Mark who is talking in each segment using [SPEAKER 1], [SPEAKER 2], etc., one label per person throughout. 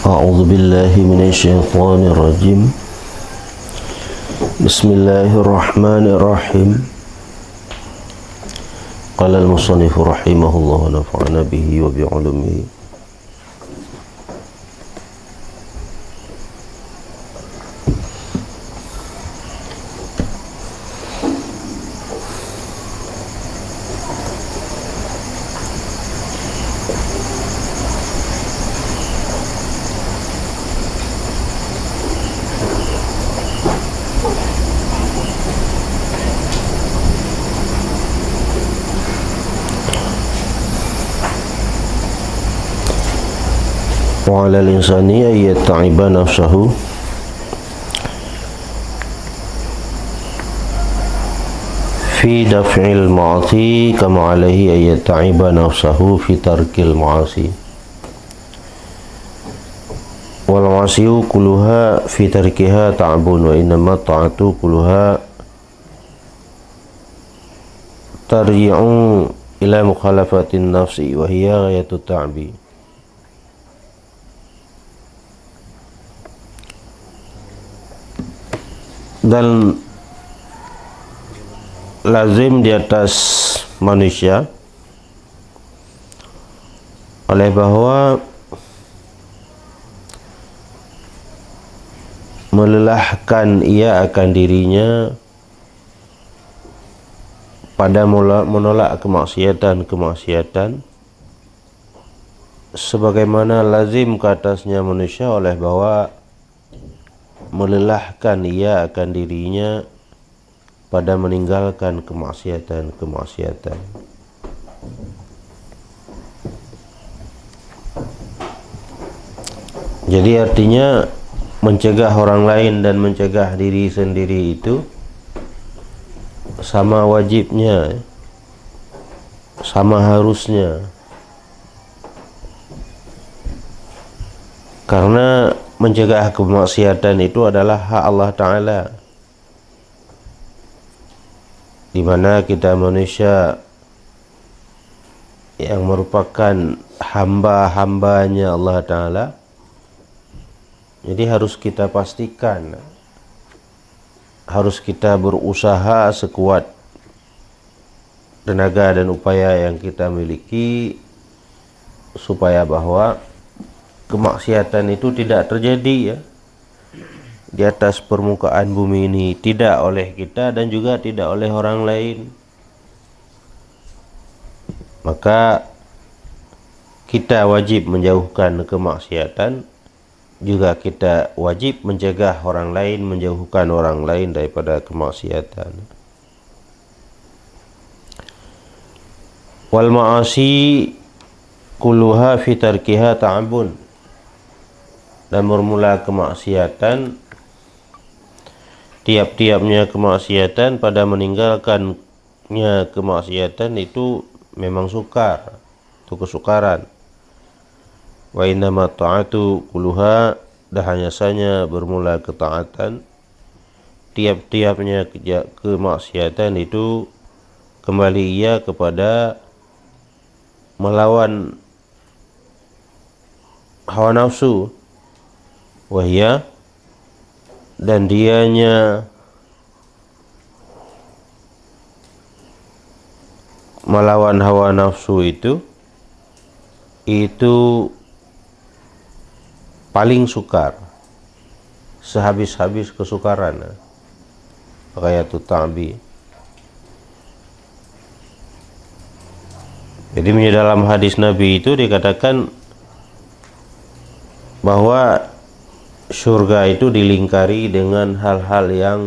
[SPEAKER 1] أعوذ بالله من الشيطان الرجيم. بسم الله الرحمن الرحيم. قال المصنف رحمه الله ونفعنا به وبعلومه. وعلى الإنسان أن يتعب نفسه في دفع المعاصي كما عليه أن يتعب نفسه في ترك المعاصي والمعاصي كلها في تركها تعب وإنما الطاعة كلها ترجع إلى مخالفة النفس وهي غاية التعب. Dan lazim di atas manusia oleh bahwa melelahkan ia akan dirinya pada menolak kemaksiatan sebagaimana lazim ke atasnya manusia oleh bahwa melelahkan ia akan dirinya pada meninggalkan kemaksiatan. Jadi artinya mencegah orang lain dan mencegah diri sendiri itu sama wajibnya, sama harusnya. Karena mencegah kemaksiatan itu adalah hak Allah Ta'ala, di mana kita manusia yang merupakan hamba-hambanya Allah Ta'ala, jadi harus kita pastikan, harus kita berusaha sekuat tenaga dan upaya yang kita miliki supaya bahwa kemaksiatan itu tidak terjadi ya di atas permukaan bumi ini, tidak oleh kita dan juga tidak oleh orang lain. Maka kita wajib menjauhkan kemaksiatan, juga kita wajib mencegah orang lain, menjauhkan orang lain daripada kemaksiatan. Wal ma'asi kulluha fi tarkiha ta'abun. Dan bermula kemaksiatan, tiap-tiapnya kemaksiatan pada meninggalkannya kemaksiatan itu memang sukar, itu kesukaran. Wa innama ta'atu kulluha, dah hanya saja bermula ketaatan, tiap-tiapnya kemaksiatan itu kembali ia kepada melawan hawa nafsu, wahya, dan dianya melawan hawa nafsu itu paling sukar, sehabis-habis kesukaran, ghayatut ta'bi. Jadi dalam hadis Nabi itu dikatakan bahwa surga itu dilingkari dengan hal-hal yang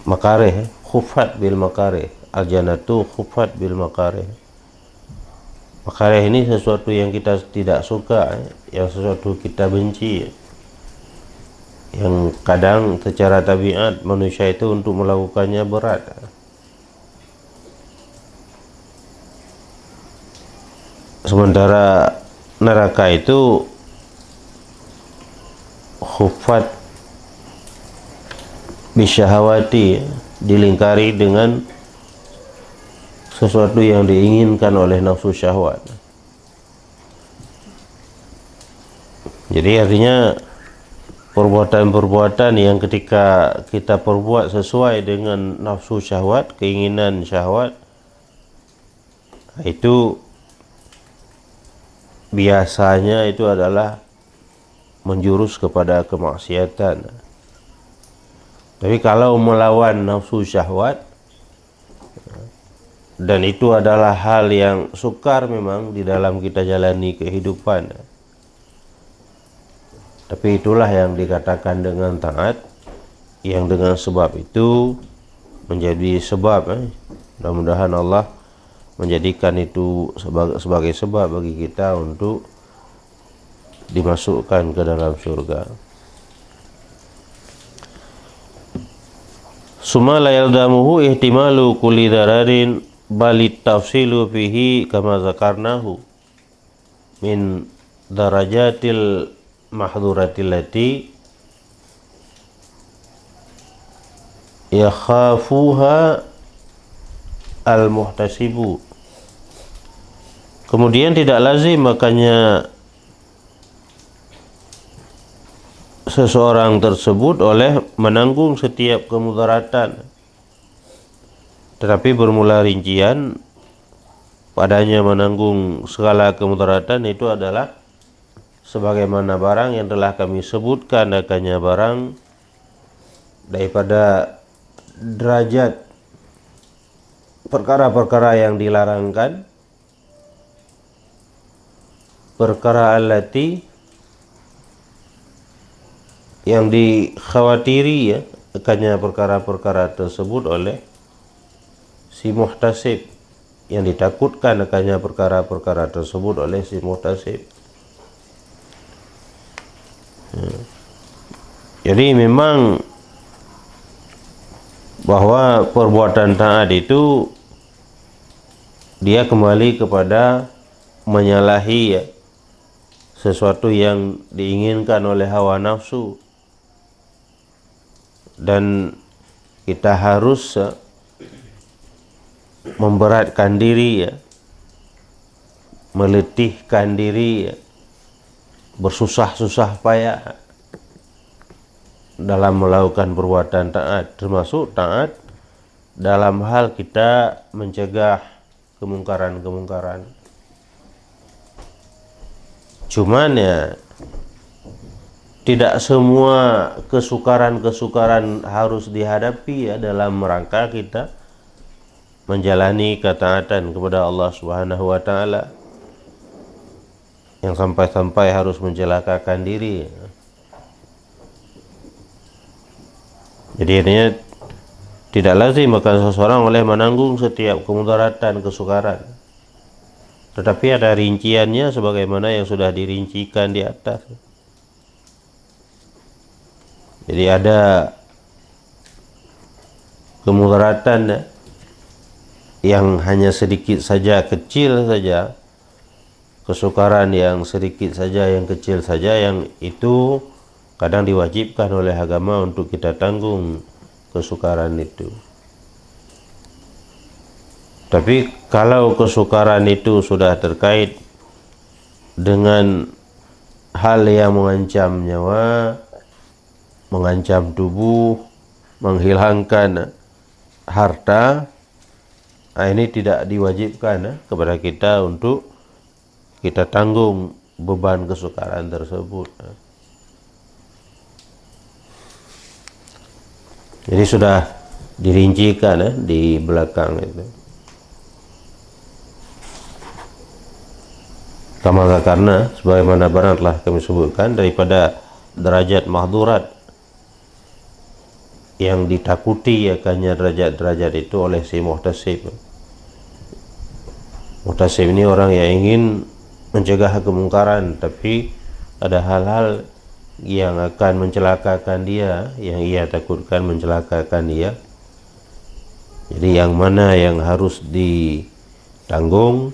[SPEAKER 1] makarih, khufat bil makarih. Al-jannatu khufat bil makarih. Makarih ini sesuatu yang kita tidak suka, yang sesuatu kita benci, yang kadang secara tabiat manusia itu untuk melakukannya berat. Sementara neraka itu khufat bisyahawati, dilingkari dengan sesuatu yang diinginkan oleh nafsu syahwat. Jadi artinya perbuatan-perbuatan yang ketika kita perbuat sesuai dengan nafsu syahwat, keinginan syahwat, itu biasanya itu adalah menjurus kepada kemaksiatan. Tapi kalau melawan nafsu syahwat, dan itu adalah hal yang sukar memang di dalam kita jalani kehidupan, tapi itulah yang dikatakan dengan taat, yang dengan sebab itu menjadi sebab, mudah-mudahan Allah menjadikan itu sebagai sebab bagi kita untuk dimasukkan ke dalam surga. Summa la yaldamuhu ihtimalu kulli dararin balit tafsilu fihi kama zakarnahu min darajatil mahduratil lati yakhafuha al-muhtasibu. Kemudian tidak lazim makanya seseorang tersebut oleh menanggung setiap kemudaratan, tetapi bermula rincian padanya menanggung segala kemudaratan itu adalah sebagaimana barang yang telah kami sebutkan akannya barang daripada derajat perkara-perkara yang dilarangkan, perkara allati yang dikhawatiri akannya perkara-perkara tersebut oleh si muhtasib, yang ditakutkan akannya perkara-perkara tersebut oleh si muhtasib. Jadi memang bahwa perbuatan taat itu dia kembali kepada menyalahi sesuatu yang diinginkan oleh hawa nafsu, dan kita harus memberatkan diri, meletihkan diri, bersusah-susah payah dalam melakukan perbuatan taat, termasuk taat dalam hal kita mencegah kemungkaran-kemungkaran. Cuman tidak semua kesukaran-kesukaran harus dihadapi dalam rangka kita menjalani ketaatan kepada Allah Subhanahu wa taala, yang sampai-sampai harus mencelakakan diri. Jadi artinya tidak lazim maka seseorang oleh menanggung setiap kemudaratan, kesukaran, tetapi ada rinciannya sebagaimana yang sudah dirincikan di atas. Jadi ada kemudaratan yang hanya sedikit saja, kecil saja, kesukaran yang sedikit saja, yang kecil saja, yang itu kadang diwajibkan oleh agama untuk kita tanggung kesukaran itu. Tapi kalau kesukaran itu sudah terkait dengan hal yang mengancam nyawa, mengancam tubuh, menghilangkan harta, ini tidak diwajibkan kepada kita untuk kita tanggung beban kesukaran tersebut. Jadi sudah dirincikan di belakang itu. Karena sebagaimana barang telah kami sebutkan daripada derajat mahdurat yang ditakuti akannya derajat-derajat itu oleh si muhtasib. Muhtasib ini orang yang ingin mencegah kemungkaran, tapi ada hal-hal yang akan mencelakakan dia, yang ia takutkan mencelakakan dia. Jadi yang mana yang harus ditanggung,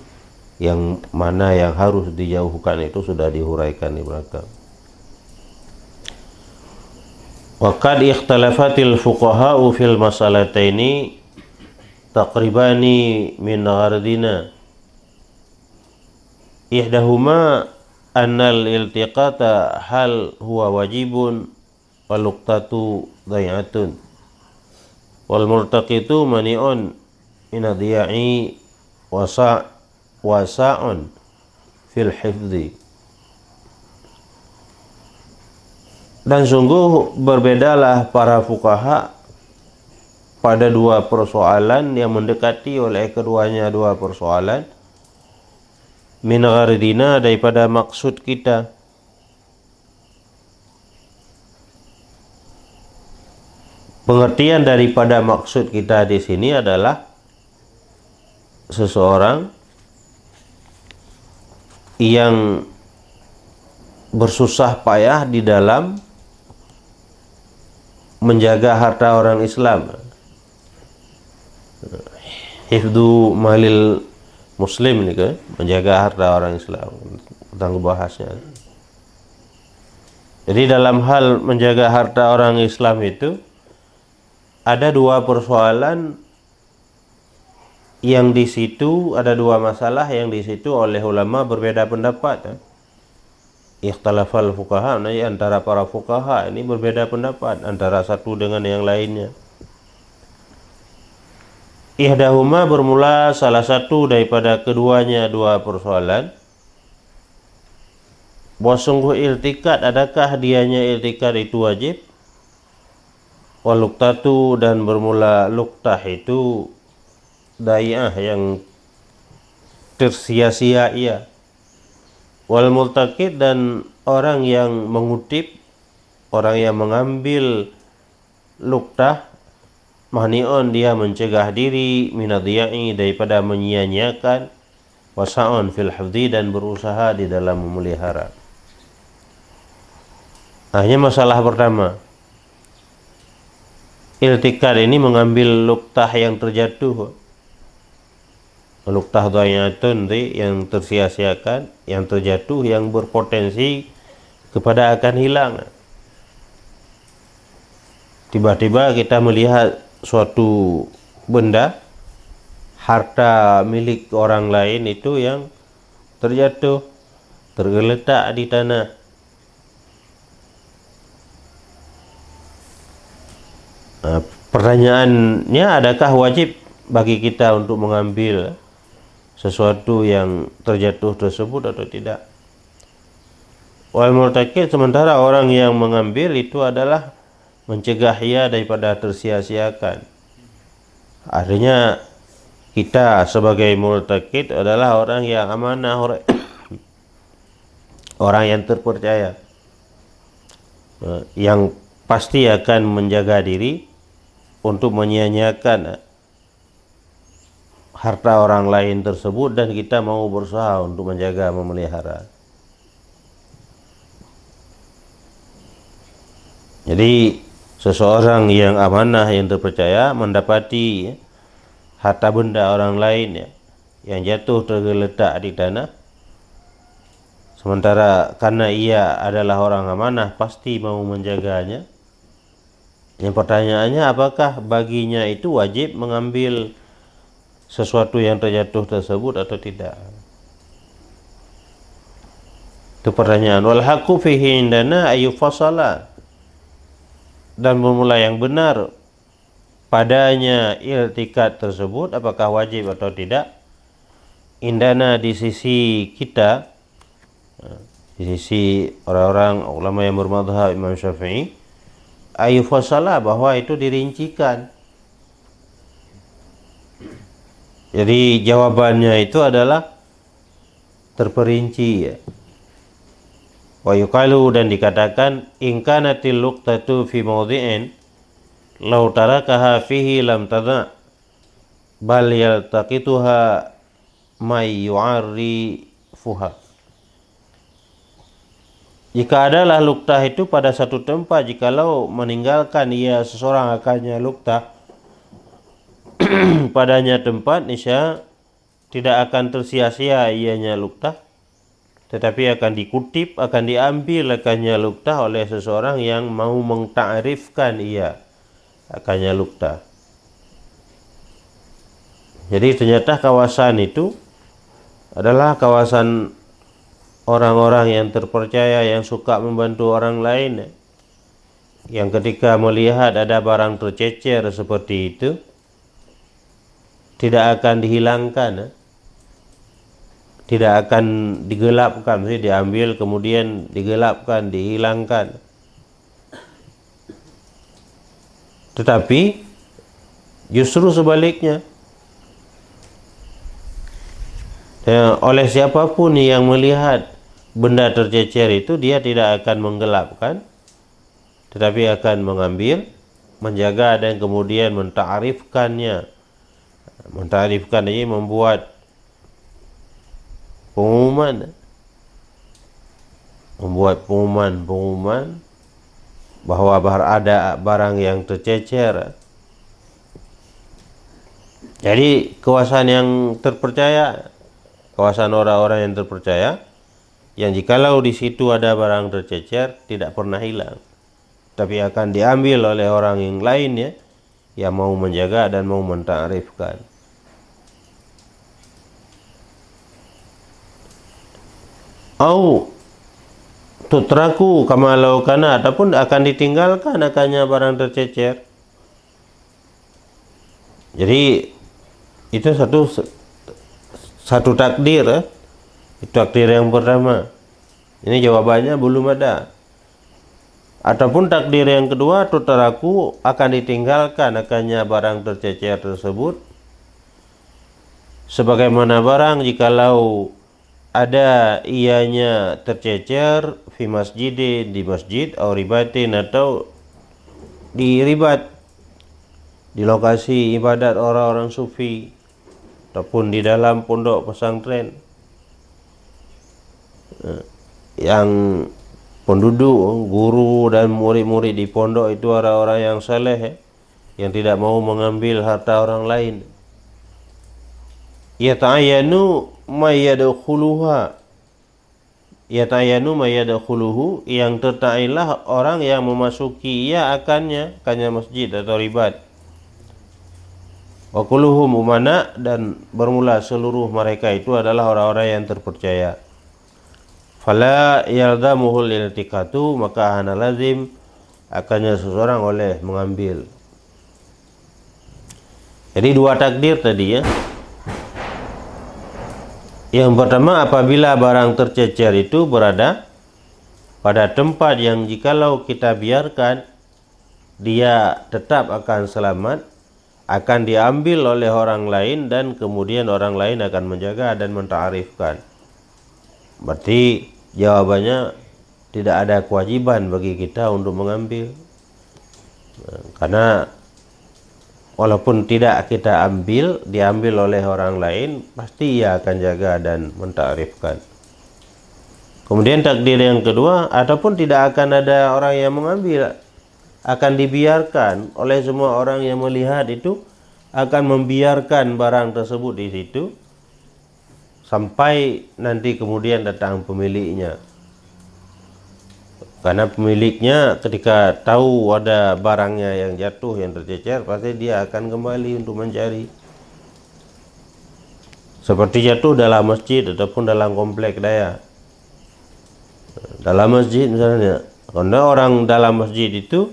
[SPEAKER 1] yang mana yang harus dijauhkan itu sudah dihuraikan di belakang. Wa qad ikhtalafatil fuqaha'u fil masalataini taqribani min ghardina. Ihdahuma annal iltiqata hal huwa wajibun wal luqtatu dhai'atun wal multaqitu mani'un inadhiya'i wasa'un fil hifdhi. Dan sungguh berbedalah para fuqaha pada dua persoalan yang mendekati oleh keduanya dua persoalan min gharidina daripada maksud kita. Pengertian daripada maksud kita di sini adalah seseorang yang bersusah payah di dalam menjaga harta orang Islam, hifdzu malil muslim ini kan, menjaga harta orang Islam, tentang bahasnya. Jadi dalam hal menjaga harta orang Islam itu ada dua persoalan yang di situ, ada dua masalah yang di situ oleh ulama berbeda pendapat. Ikhtalafal fuqaha, antara para fuqaha ini berbeda pendapat antara satu dengan yang lainnya. Ihdahuma bermula salah satu daripada keduanya dua persoalan. Bahwa sungguh iltikat, adakah dianya iltikat itu wajib? Wal luqtatu, dan bermula luqtah itu dai'ah yang tersia-sia ia. Wal multaqid, dan orang yang mengutip, orang yang mengambil luqtah, mahni'un, dia mencegah diri minadhiya'i, daripada menyia-nyiakan, wasa'un fil hifdhi, dan berusaha di dalam memelihara. Hanya masalah pertama, iltikad ini mengambil luqtah yang terjatuh, luqtah dhai'atun, yang tersia-siakan, yang terjatuh, yang berpotensi kepada akan hilang. Tiba-tiba kita melihat suatu benda, harta milik orang lain itu yang terjatuh, tergeletak di tanah. Pertanyaannya, adakah wajib bagi kita untuk mengambil sesuatu yang terjatuh tersebut atau tidak? Wal multaqid, sementara orang yang mengambil itu adalah mencegah ia daripada tersia-siakan. Artinya kita sebagai multaqid adalah orang yang amanah, orang yang terpercaya, yang pasti akan menjaga diri untuk menyia-nyiakan harta orang lain tersebut, dan kita mau berusaha untuk menjaga, memelihara. Jadi seseorang yang amanah, yang terpercaya, mendapati harta benda orang lain yang jatuh tergeletak di tanah, sementara karena ia adalah orang amanah pasti mau menjaganya. Yang pertanyaannya, apakah baginya itu wajib mengambil sesuatu yang terjatuh tersebut atau tidak? Itu pertanyaan. Wal haqqu fihi indana ayyufasala, dan bermula yang benar padanya iltikat tersebut, apakah wajib atau tidak, indana, di sisi kita, di sisi orang-orang ulama yang bermadhab Imam Syafi'i, ayyufasala, bahwa itu dirincikan. Jadi jawabannya itu adalah terperinci, ya. Wa yuqalu, dan dikatakan, in kanatil luqtatu fi mawdhi'in law tarakaha fihi lam tada' bal yaltaqituha may yu'arrifuha. Jika adalah luqtah itu pada satu tempat, jikalau meninggalkan ia seseorang akannya luqtah padanya tempat, niscaya tidak akan tersia-sia ianya luqtah, tetapi akan dikutip, akan diambil akannya luqtah oleh seseorang yang mau mengtakrifkan ia akannya luqtah. Jadi ternyata kawasan itu adalah kawasan orang-orang yang terpercaya yang suka membantu orang lain, yang ketika melihat ada barang tercecer seperti itu tidak akan dihilangkan, tidak akan digelapkan, mesti diambil kemudian digelapkan, dihilangkan. Tetapi justru sebaliknya, oleh siapapun yang melihat benda tercecer itu, dia tidak akan menggelapkan, tetapi akan mengambil, menjaga, dan kemudian menta'arifkannya. Menta'arifkan ini membuat pengumuman, bahwa ada barang yang tercecer. Jadi kawasan yang terpercaya, kawasan orang-orang yang terpercaya, yang jikalau di situ ada barang tercecer tidak pernah hilang, tapi akan diambil oleh orang yang lainnya yang mau menjaga dan mau menta'arifkan. Au tutraku kama law kana, ataupun akan ditinggalkan akannya barang tercecer. Jadi itu satu takdir, itu takdir yang pertama. Ini jawabannya belum ada. Ataupun takdir yang kedua, tutraku, akan ditinggalkan akannya barang tercecer tersebut, sebagaimana barang jikalau ada ianya tercecer fi masjidin, di masjid, atau ribatin, atau di ribat, di lokasi ibadat orang-orang sufi, ataupun di dalam pondok pesantren yang penduduk, guru dan murid-murid di pondok itu orang-orang yang saleh, yang tidak mau mengambil harta orang lain. Yata'ayanu mayadkhuluhu, yang tertailah orang yang memasuki ia akannya masjid atau ribat. Wa kulluhum umana, dan bermula seluruh mereka itu adalah orang-orang yang terpercaya. Fala yalzamuhul iltiqatu, maka hana lazim akannya seseorang oleh mengambil. Jadi dua takdir tadi ya. Yang pertama, apabila barang tercecer itu berada pada tempat yang jikalau kita biarkan dia tetap akan selamat, akan diambil oleh orang lain, dan kemudian orang lain akan menjaga dan menta'arifkan. Berarti jawabannya tidak ada kewajiban bagi kita untuk mengambil, karena walaupun tidak kita ambil, diambil oleh orang lain, pasti ia akan jaga dan menta'arifkan. Kemudian takdir yang kedua, ataupun tidak akan ada orang yang mengambil, akan dibiarkan oleh semua orang yang melihat itu, akan membiarkan barang tersebut di situ sampai nanti kemudian datang pemiliknya. Karena pemiliknya ketika tahu ada barangnya yang jatuh, yang tercecer, pasti dia akan kembali untuk mencari. Seperti jatuh dalam masjid ataupun dalam komplek daya. Dalam masjid misalnya, karena orang dalam masjid itu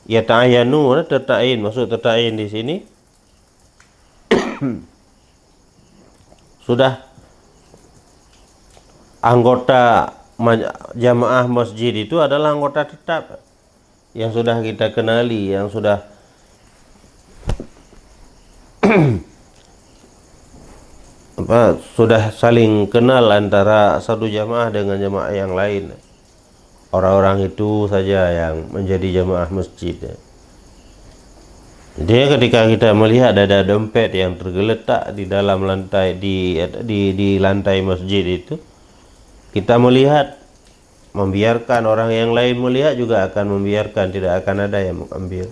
[SPEAKER 1] ya ta'ayanu, tertain, maksud tertain di sini sudah anggota jamaah masjid itu adalah anggota tetap yang sudah kita kenali, yang sudah sudah saling kenal antara satu jamaah dengan jamaah yang lain. Orang-orang itu saja yang menjadi jamaah masjid. Jadi ketika kita melihat ada dompet yang tergeletak di dalam lantai, di lantai masjid itu, kita melihat, membiarkan orang yang lain melihat, juga akan membiarkan, tidak akan ada yang mengambil.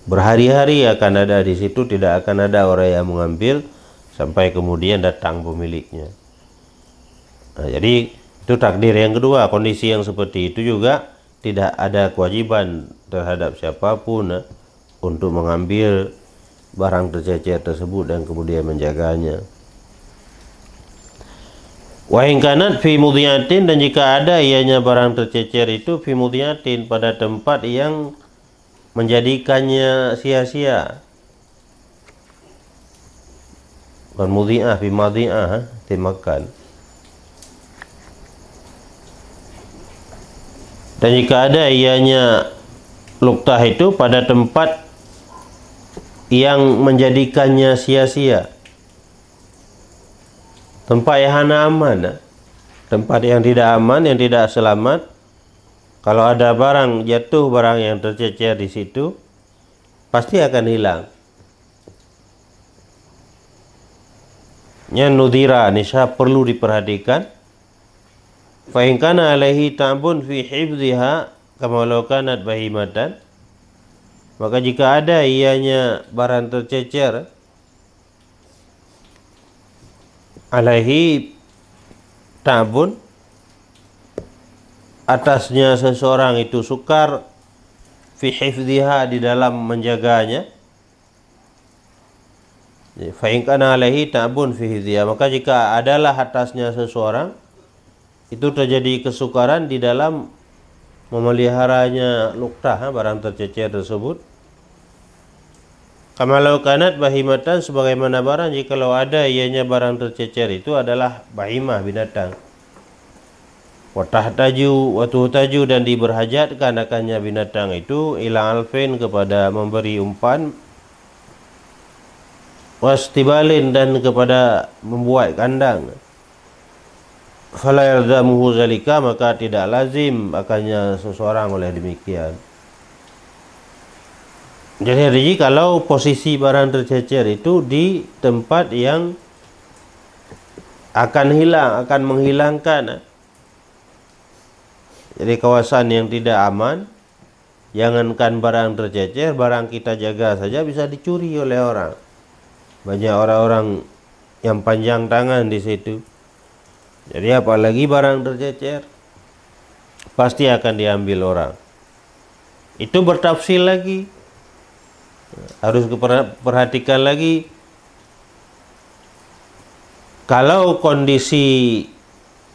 [SPEAKER 1] Berhari-hari akan ada di situ, tidak akan ada orang yang mengambil sampai kemudian datang pemiliknya. Nah, jadi itu takdir yang kedua. Kondisi yang seperti itu juga tidak ada kewajiban terhadap siapapun untuk mengambil barang tercecer tersebut dan kemudian menjaganya. Wa in kanat fi mudhiyatin, dan jika ada ianya barang tercecer itu fi mudhiyatin, pada tempat yang menjadikannya sia-sia. Bukan mudhi'ah, fi madhi'ah, dimakan. Dan jika ada ianya luktah itu pada tempat yang menjadikannya sia-sia, tempat yang hana aman, tempat yang tidak aman, yang tidak selamat. Kalau ada barang jatuh, barang yang tercecer di situ, pasti akan hilang. Yang nudhira nisha perlu diperhatikan. Fa in kana alaihi ta'bun fi hifdhiha kama law kanat bahimatan, maka jika ada ianya barang tercecer, alaihi ta'bun, atasnya seseorang itu sukar, fi hifdhiha, di dalam menjaganya. Fa in kana alaihi ta'bun fi hifdhiha, maka jika adalah atasnya seseorang itu terjadi kesukaran di dalam memeliharanya luktah, barang tercecer tersebut. Kama law kanat bahimatan, sebagaimana barang jikalau ada ianya barang tercecer itu adalah bahimah, binatang. Wa tahtaju wa tuhtaju, dan diberhajatkan akannya binatang itu, ila alfin, kepada memberi umpan, wastibalin, dan kepada membuat kandang. Fala yalzamuhu zalika, maka tidak lazim akannya seseorang oleh demikian. Jadi kalau posisi barang tercecer itu di tempat yang akan hilang, akan menghilangkan, jadi kawasan yang tidak aman, jangankan barang tercecer, barang kita jaga saja bisa dicuri oleh orang. Banyak orang-orang yang panjang tangan di situ. Jadi apalagi barang tercecer, pasti akan diambil orang. Itu bertafsil lagi, harus perhatikan lagi. Kalau kondisi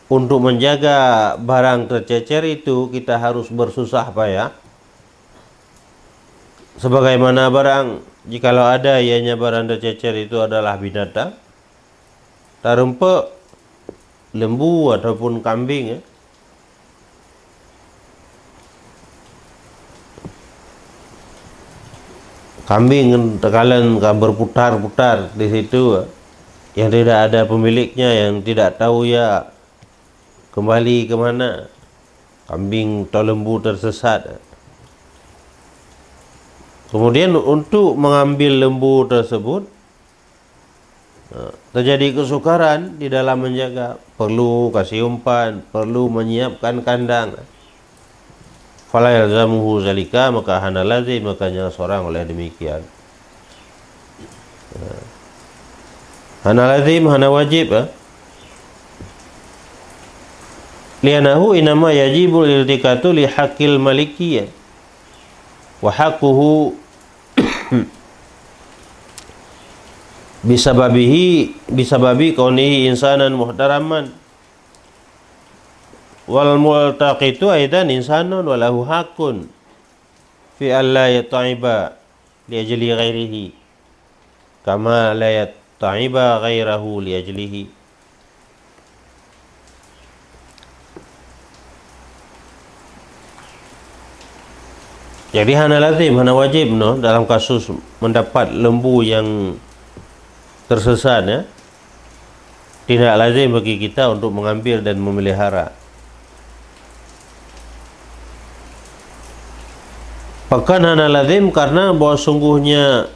[SPEAKER 1] untuk menjaga barang tercecer itu kita harus bersusah payah, sebagaimana barang, jikalau ada ianya barang tercecer itu adalah binatang, tarumpe lembu ataupun kambing, kambing terkadang berputar-putar di situ, yang tidak ada pemiliknya, yang tidak tahu ya kembali kemana, kambing atau lembu tersesat. Kemudian untuk mengambil lembu tersebut, terjadi kesukaran di dalam menjaga, perlu kasih umpan, perlu menyiapkan kandang. Fala yalzamuhu zalika, maka hana lazim, makanya seorang oleh demikian. Hana lazim, hana wajib, lianahu inama yajibul iltikatu li haqqil malikiyah wa haqquhu bisababi kaunihi insanan muhtaraman, wal multaqitu aidan insanun walahu haqqun fi alla yata'iba li ajli ghairihi kama la yata'iba ghairahu li ajlihi. Jadi hana lazim, hana wajib, no, dalam kasus mendapat lembu yang tersesat, ya, tidak lazim bagi kita untuk mengambil dan memelihara. Bahkan hana lazim karena bahwa sungguhnya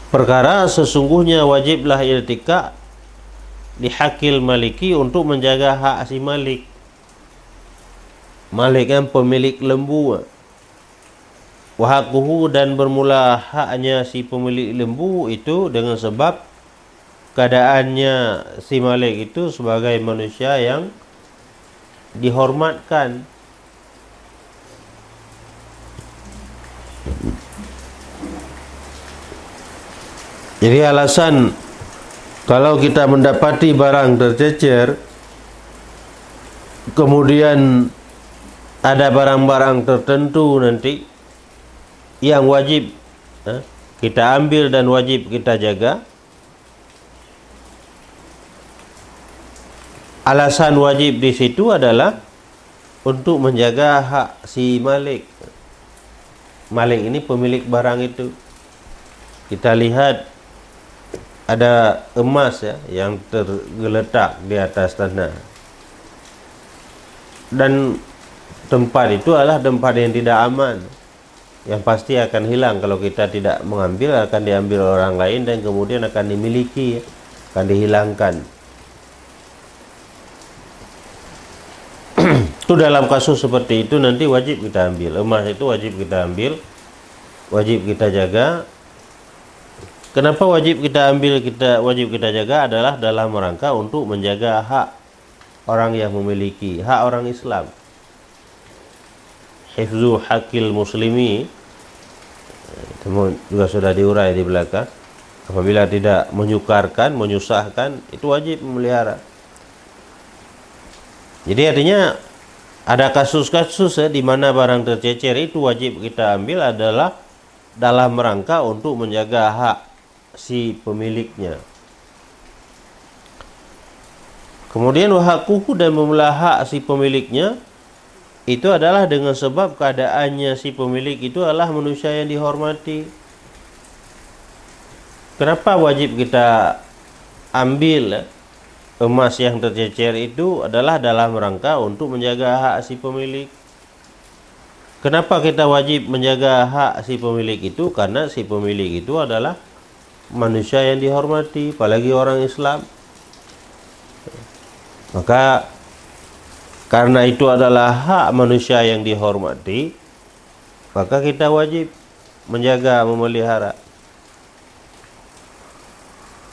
[SPEAKER 1] perkara sesungguhnya wajiblah iltika di hakil maliki, untuk menjaga hak si malik. Malik kan pemilik lembu. Wahakuhu, dan bermula haknya si pemilik lembu itu dengan sebab keadaannya si malik itu sebagai manusia yang dihormatkan. Jadi alasan Kalau kita mendapati barang tercecer, kemudian ada barang-barang tertentu nanti yang wajib kita ambil dan wajib kita jaga. Alasan wajib di situ adalah untuk menjaga hak si malik. Malik ini pemilik barang itu. Kita lihat ada emas ya yang tergeletak di atas tanah. Dan tempat itu adalah tempat yang tidak aman. Yang pasti akan hilang kalau kita tidak mengambil, akan diambil orang lain dan kemudian akan dimiliki, akan dihilangkan. Itu dalam kasus seperti itu nanti wajib kita ambil. Emas itu wajib kita ambil, wajib kita jaga. Kenapa wajib kita ambil, wajib kita jaga adalah dalam rangka untuk menjaga hak orang yang memiliki, hak orang Islam. Hifzu hakil muslimi, juga sudah diurai di belakang. Apabila tidak menyukarkan, menyusahkan, itu wajib memelihara. Jadi artinya ada kasus-kasus di mana barang tercecer itu wajib kita ambil adalah dalam rangka untuk menjaga hak si pemiliknya. Kemudian wahakuhu, dan memelah hak si pemiliknya itu adalah dengan sebab keadaannya si pemilik itu adalah manusia yang dihormati. Kenapa wajib kita ambil emas yang tercecer itu adalah dalam rangka untuk menjaga hak si pemilik. Kenapa kita wajib menjaga hak si pemilik itu? Karena si pemilik itu adalah manusia yang dihormati, apalagi orang Islam. Maka karena itu adalah hak manusia yang dihormati, maka kita wajib menjaga, memelihara.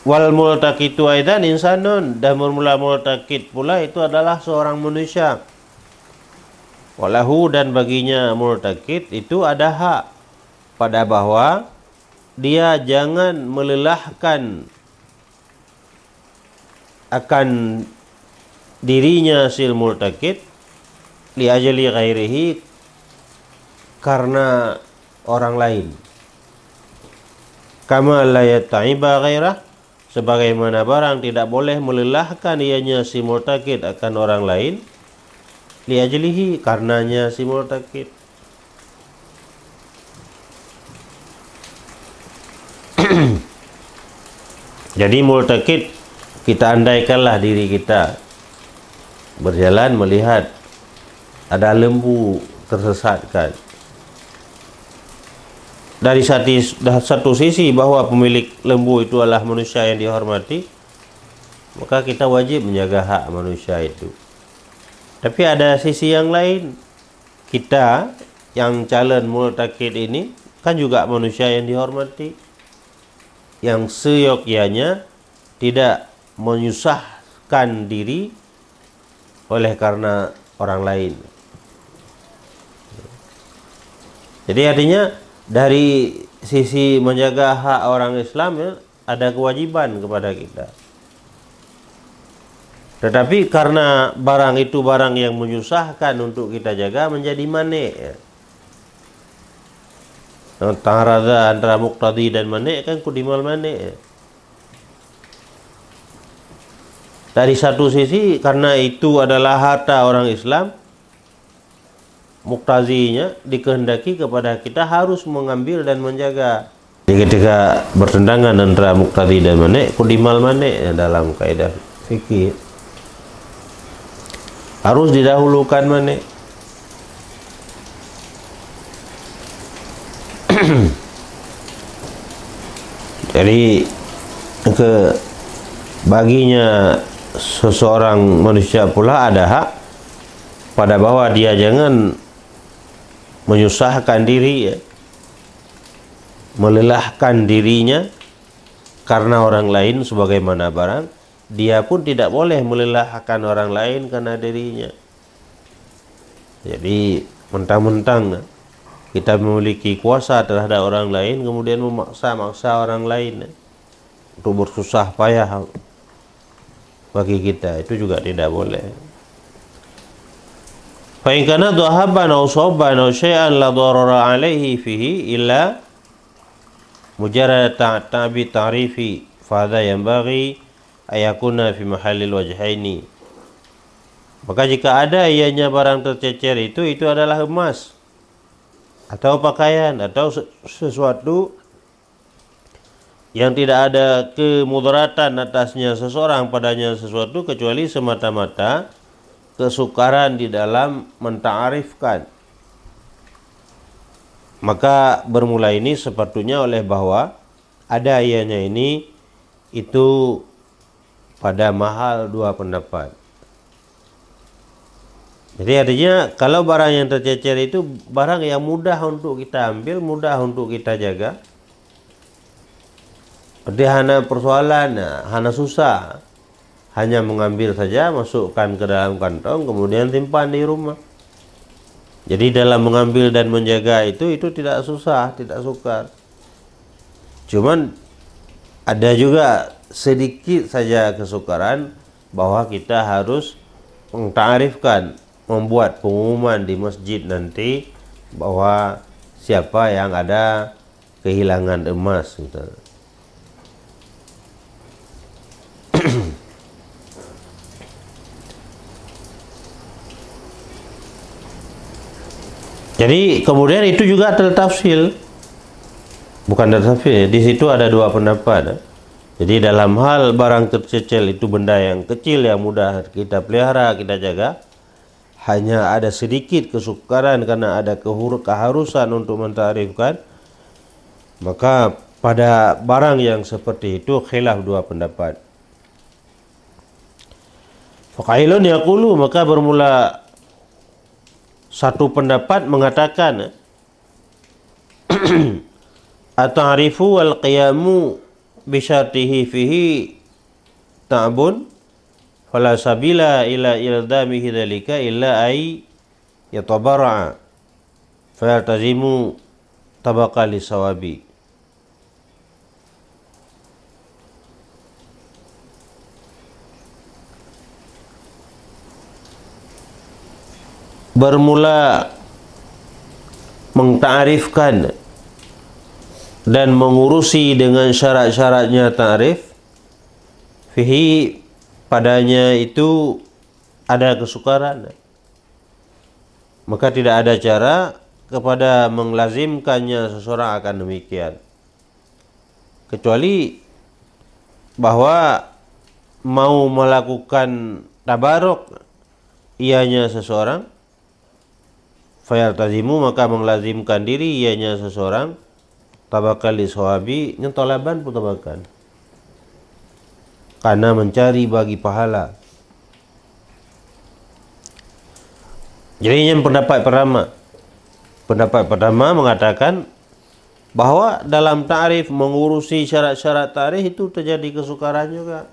[SPEAKER 1] Wal multaqitu aidan insanun, dan mula multaqit pula itu adalah seorang manusia. Walahu, dan baginya multaqit itu ada hak pada bahwa dia jangan melelahkan akan dirinya sil multaqit li ajli ghairihi, karena orang lain. Kama la yata'iba ghairah, sebagaimana barang tidak boleh melelahkan ianya si multaqit akan orang lain, li ajlihi, karenanya si multaqit. Jadi multaqit, kita andaikanlah diri kita berjalan melihat ada lembu tersesatkan. Dari satu sisi bahwa pemilik lembu itu adalah manusia yang dihormati, maka kita wajib menjaga hak manusia itu. Tapi ada sisi yang lain, kita yang calon multaqit ini kan juga manusia yang dihormati, yang seyogyanya tidak menyusahkan diri oleh karena orang lain. Jadi artinya dari sisi menjaga hak orang Islam ya, ada kewajiban kepada kita. Tetapi karena barang itu barang yang menyusahkan untuk kita jaga, menjadi manik ya. Ta'arada antara muqtadi dan manik kan kudimal manik ya. Dari satu sisi karena itu adalah harta orang Islam, muktazinya dikehendaki kepada kita harus mengambil dan menjaga. Jadi ketika bertentangan antara muqtadi dan manik, kudimal manik dalam kaidah fikih, harus didahulukan manik. Jadi baginya seseorang manusia pula ada hak pada bahwa dia jangan menyusahkan diri ya, melelahkan dirinya karena orang lain sebagaimana barang dia pun tidak boleh melelahkan orang lain karena dirinya. Jadi mentang-mentang kita memiliki kuasa terhadap orang lain kemudian memaksa-maksa orang lain, untuk bersusah payah bagi kita, itu juga tidak boleh. Fa in kana dhahaban aw saban aw syai'an la darara alaihi fihi illa mujarrad ta'bi ta'rifi fa hadha yanbaghi ayakuna fi mahallil wajhaini. Maka jika ada ianya barang tercecer itu adalah emas atau pakaian atau sesuatu yang tidak ada kemudaratan atasnya seseorang padanya sesuatu kecuali semata-mata kesukaran di dalam menta'arifkan. Maka bermula ini sepatutnya oleh bahwa ada ianya ini itu pada mahal dua pendapat. Jadi artinya kalau barang yang tercecer itu barang yang mudah untuk kita ambil, mudah untuk kita jaga. Dia hanya persoalan, hanya susah, hanya mengambil saja, masukkan ke dalam kantong, kemudian simpan di rumah. Jadi dalam mengambil dan menjaga itu tidak susah, tidak sukar. Cuman ada juga sedikit saja kesukaran bahwa kita harus mengtarifkan, membuat pengumuman di masjid nanti bahwa siapa yang ada kehilangan emas gitu. Jadi kemudian itu juga tertafsil, bukan tertafsil. Di situ ada dua pendapat. Jadi dalam hal barang tercecer itu benda yang kecil yang mudah kita pelihara, kita jaga, hanya ada sedikit kesukaran karena ada keharusan untuk mentarifkan, maka pada barang yang seperti itu khilaf dua pendapat. Faqailun yaqulu, maka bermula satu pendapat mengatakan at-ta'rifu wal qiyamu bi syartihi fihi ta'bun fala sabila ila ildamihi dzalika illa ay yatabarra fa yaltazimu tabaqa lisawabi. Bermula mengtarifkan dan mengurusi dengan syarat-syaratnya ta'rif fihi, padanya itu ada kesukaran, maka tidak ada cara kepada menglazimkannya seseorang akan demikian, kecuali bahwa mau melakukan tabaruk ianya seseorang, fayaltazimu, maka menglazimkan diri ianya seseorang, tabakal liswabi, nyentolaban putabakan, karena mencari bagi pahala. Jadi yang pendapat pertama mengatakan bahwa dalam ta'rif, mengurusi syarat-syarat ta'rif itu terjadi kesukaran juga.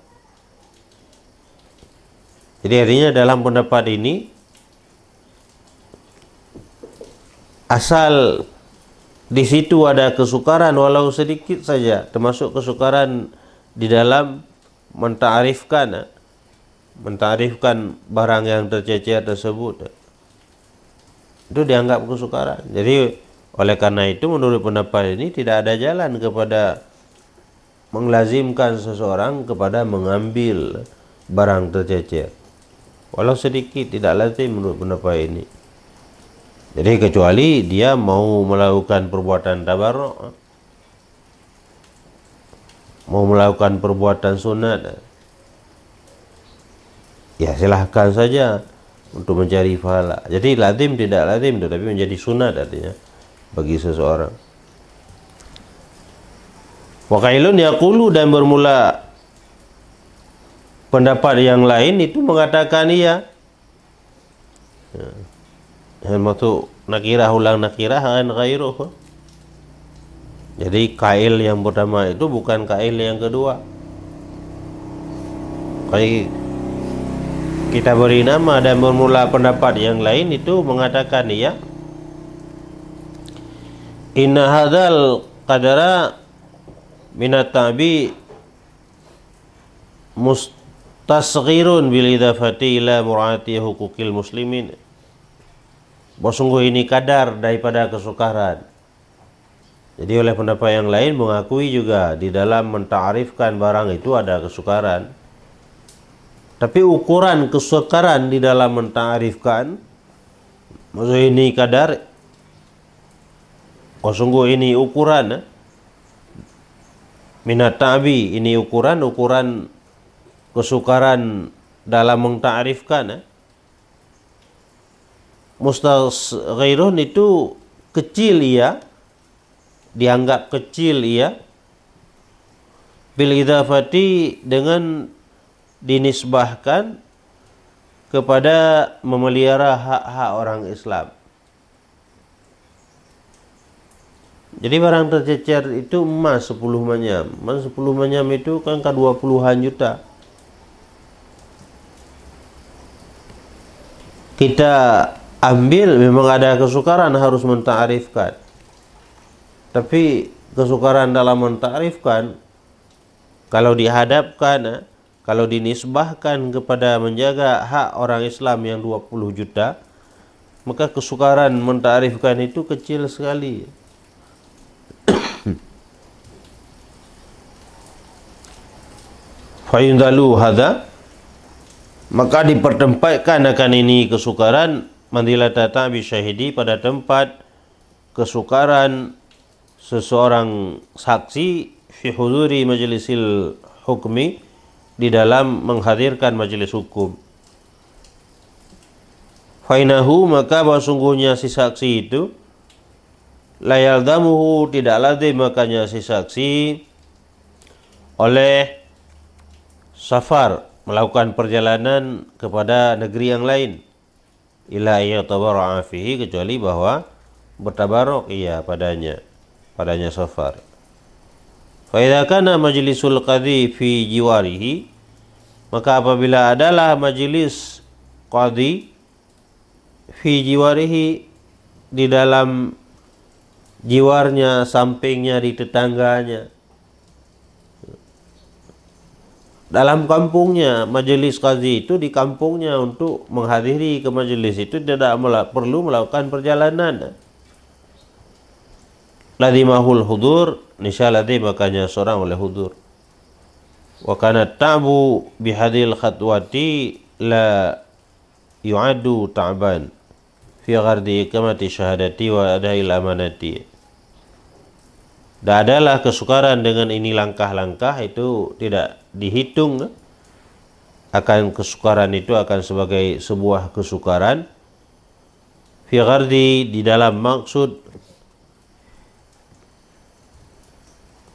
[SPEAKER 1] Jadi artinya dalam pendapat ini, asal di situ ada kesukaran walau sedikit saja, termasuk kesukaran di dalam menta'rifkan barang yang tercecer tersebut, itu dianggap kesukaran. Jadi oleh karena itu menurut pendapat ini tidak ada jalan kepada menglazimkan seseorang kepada mengambil barang tercecer walau sedikit, tidak lazim menurut pendapat ini. Jadi kecuali dia mau melakukan perbuatan tabarruk, mau melakukan perbuatan sunat, ya silahkan saja untuk mencari pahala. Jadi lazim tidak lazim, tetapi menjadi sunat artinya bagi seseorang. Waqailun yaqulu, dan bermula pendapat yang lain itu mengatakan iya. Maksud nakirah ulang nakirah kan ghairuh. Jadi kail yang pertama itu bukan kail yang kedua. Kayak kita beri nama dan bermula pendapat yang lain itu mengatakan iya, inna hadzal qadara minat tabi mustasghirun bil idafati ila mur'ati hukukil muslimin. Bahwa sungguh ini kadar daripada kesukaran. Jadi oleh pendapat yang lain mengakui juga di dalam menta'arifkan barang itu ada kesukaran. Tapi ukuran kesukaran di dalam menta'arifkan, maksud ini kadar, oh sungguh ini ukuran, minat ta'bi, ini ukuran kesukaran dalam menta'arifkan. Mustasghirun itu kecil ia, dianggap kecil ia, bil idafati dengan dinisbahkan kepada memelihara hak-hak orang Islam. Jadi barang tercecer itu emas 10 manyam. Emas 10 manyam itu kan ke 20-an juta. Kita ambil memang ada kesukaran harus menta'arifkan. Tapi kesukaran dalam menta'arifkan kalau dihadapkan, kalau dinisbahkan kepada menjaga hak orang Islam yang 20 juta, maka kesukaran menta'arifkan itu kecil sekali. Fayundalu hadha, maka dipertempatkan akan ini kesukaran mandilata ta'bi syahidi pada tempat kesukaran seseorang saksi fi huduri majlisil hukmi, di dalam menghadirkan majelis hukum. Fainahu, maka bahwa sungguhnya si saksi itu la yaldamuhu, tidak lazim makanya si saksi oleh safar, melakukan perjalanan kepada negeri yang lain, ila yatabarra'a fihi, kecuali bahwa bertabarok ia padanya safar. Fa idza kana majlisul qadhi fi jiwarihi, maka apabila adalah majelis qadhi fi jiwarihi, di dalam jiwarnya, sampingnya, di tetangganya, dalam kampungnya, majelis qadhi itu di kampungnya, untuk menghadiri ke majelis itu tidak perlu melakukan perjalanan. Ladimahul hudur, nisya ladhi, makanya seorang oleh hudur. Wa kana ta'bu bihadil khatwati la yu'adu ta'ban fi ghardi ikamati syahadati wa adail amanati. Dan adalah kesukaran dengan ini langkah-langkah itu tidak dihitung, akan kesukaran itu akan sebagai sebuah kesukaran fi ghardi, di dalam maksud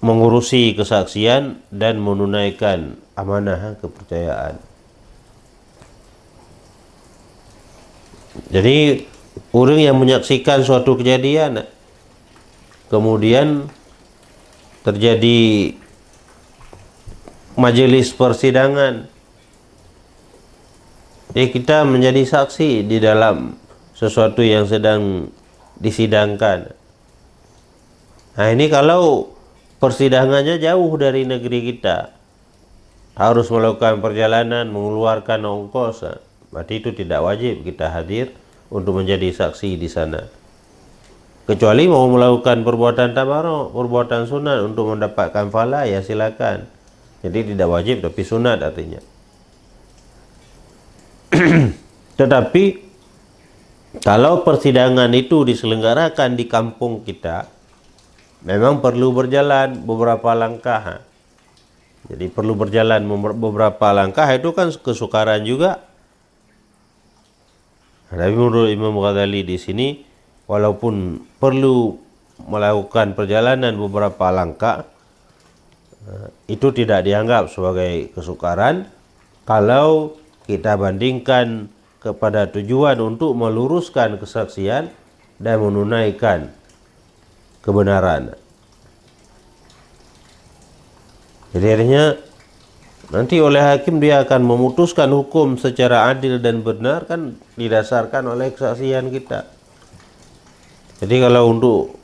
[SPEAKER 1] mengurusi kesaksian dan menunaikan amanah kepercayaan. Jadi orang yang menyaksikan suatu kejadian, kemudian terjadi majelis persidangan, jadi kita menjadi saksi di dalam sesuatu yang sedang disidangkan. Nah ini kalau persidangannya jauh dari negeri kita, harus melakukan perjalanan, mengeluarkan ongkos, berarti itu tidak wajib kita hadir untuk menjadi saksi di sana. Kecuali mau melakukan perbuatan tabarruk, perbuatan sunat untuk mendapatkan pahala, ya silakan. Jadi tidak wajib tapi sunat artinya. Tetapi kalau persidangan itu diselenggarakan di kampung kita, memang perlu berjalan beberapa langkah. Jadi perlu berjalan beberapa langkah, itu kan kesukaran juga. Tapi menurut Imam Ghazali di sini, walaupun perlu melakukan perjalanan beberapa langkah, itu tidak dianggap sebagai kesukaran kalau kita bandingkan kepada tujuan untuk meluruskan kesaksian dan menunaikan kebenaran. Jadi akhirnya nanti oleh hakim dia akan memutuskan hukum secara adil dan benar, kan didasarkan oleh kesaksian kita. Jadi kalau untuk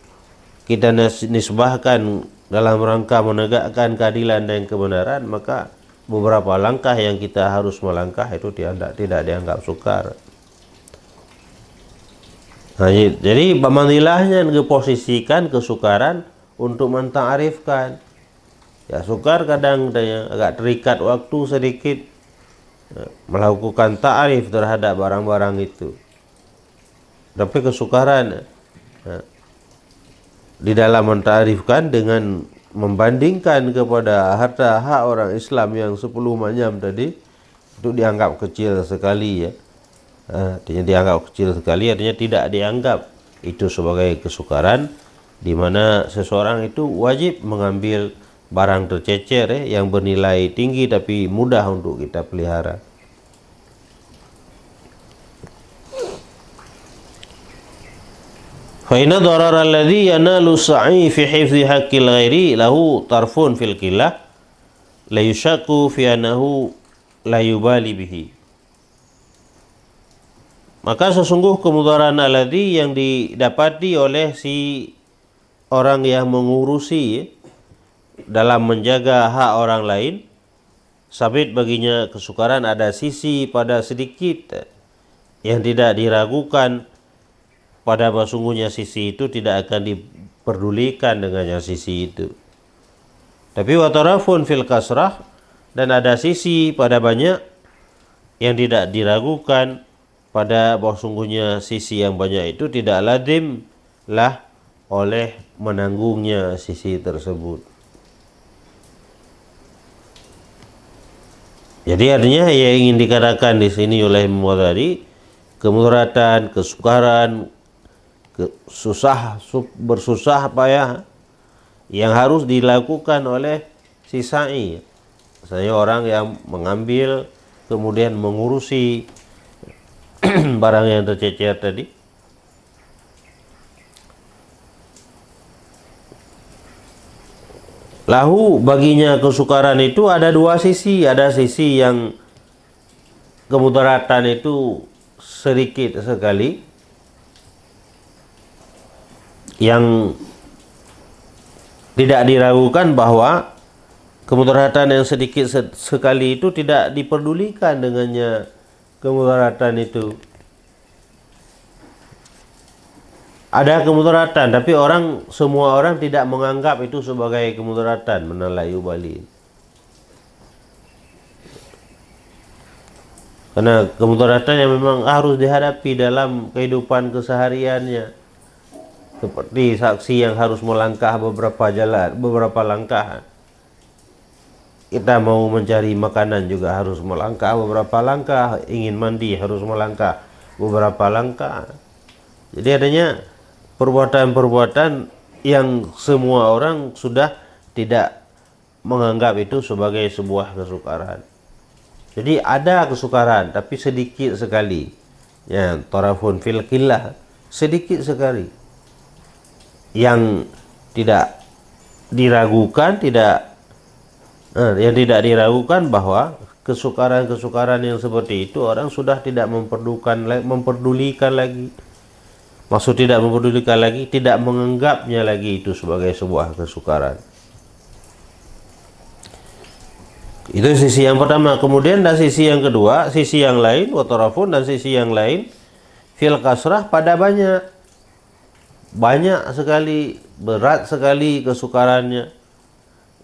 [SPEAKER 1] kita nisbahkan dalam rangka menegakkan keadilan dan kebenaran, maka beberapa langkah yang kita harus melangkah itu tidak dianggap sukar. Nah, jadi manilahnya ngeposisikan kesukaran untuk menta'arifkan. Ya sukar kadang agak terikat waktu sedikit melakukan ta'arif terhadap barang-barang itu. Tapi kesukaran di dalam menta'arifkan dengan membandingkan kepada harta hak orang Islam yang 10 manyam tadi, itu dianggap kecil sekali ya. Artinya dianggap kecil sekali, artinya tidak dianggap itu sebagai kesukaran, di mana seseorang itu wajib mengambil barang tercecer yang bernilai tinggi tapi mudah untuk kita pelihara. Fa inna darara alladhi yanalu sa'i fi hifdhi haqqil ghairi lahu tarfun fil qillah la yushaku fi annahu la yubali bihi. Maka sesungguh kemudaran alladhi yang didapati oleh si orang yang mengurusi dalam menjaga hak orang lain, sabit baginya kesukaran ada sisi pada sedikit yang tidak diragukan pada sesungguhnya sisi itu tidak akan diperdulikan dengannya sisi itu. Tapi watarafun fil kasrah, dan ada sisi pada banyak yang tidak diragukan pada bahwa sungguhnya sisi yang banyak itu tidak lazim lah oleh menanggungnya sisi tersebut. Jadi artinya yang ingin dikatakan di sini oleh Muwadari, kemudaratan, kesukaran, bersusah payah yang harus dilakukan oleh si sa'i. Misalnya orang yang mengambil kemudian mengurusi barang yang tercecer tadi. Lahu baginya kesukaran itu ada dua sisi. Ada sisi yang kemudaratan itu sedikit sekali, yang tidak diragukan bahwa kemudaratan yang sedikit sekali itu tidak diperdulikan dengannya kemudaratan itu. Ada kemudaratan, tapi semua orang tidak menganggap itu sebagai kemudaratan, menalayu bali. Karena kemudaratan yang memang harus dihadapi dalam kehidupan kesehariannya. Seperti saksi yang harus melangkah beberapa langkah. Kita mau mencari makanan juga harus melangkah beberapa langkah, ingin mandi harus melangkah beberapa langkah. Jadi adanya perbuatan-perbuatan yang semua orang sudah tidak menganggap itu sebagai sebuah kesukaran. Jadi ada kesukaran tapi sedikit sekali. Ya, tarafun fil qillah, sedikit sekali. Yang tidak diragukan, yang tidak diragukan bahwa kesukaran-kesukaran yang seperti itu orang sudah tidak memperdulikan lagi. Maksud tidak memperdulikan lagi, tidak menganggapnya lagi itu sebagai sebuah kesukaran. Itu sisi yang pertama. Kemudian ada sisi yang kedua, sisi yang lain, watarafun, dan sisi yang lain fil kasrah pada banyak sekali, berat sekali kesukarannya.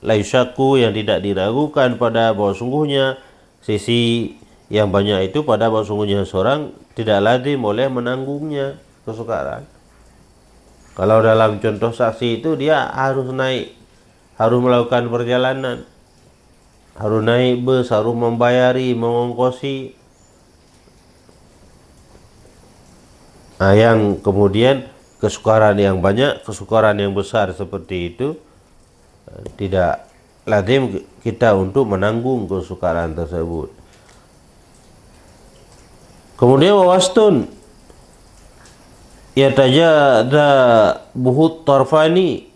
[SPEAKER 1] Laisyaku yang tidak diragukan pada bahwa sungguhnya sisi yang banyak itu pada bahwa sungguhnya seorang tidak lazim oleh menanggungnya kesukaran. Kalau dalam contoh saksi itu dia harus melakukan perjalanan, harus naik bus, harus membayari, mengongkosi. Nah, yang kemudian kesukaran yang banyak, kesukaran yang besar seperti itu, tidak lazim kita untuk menanggung kesukaran tersebut. Kemudian wastun yatajada buhut tarfani,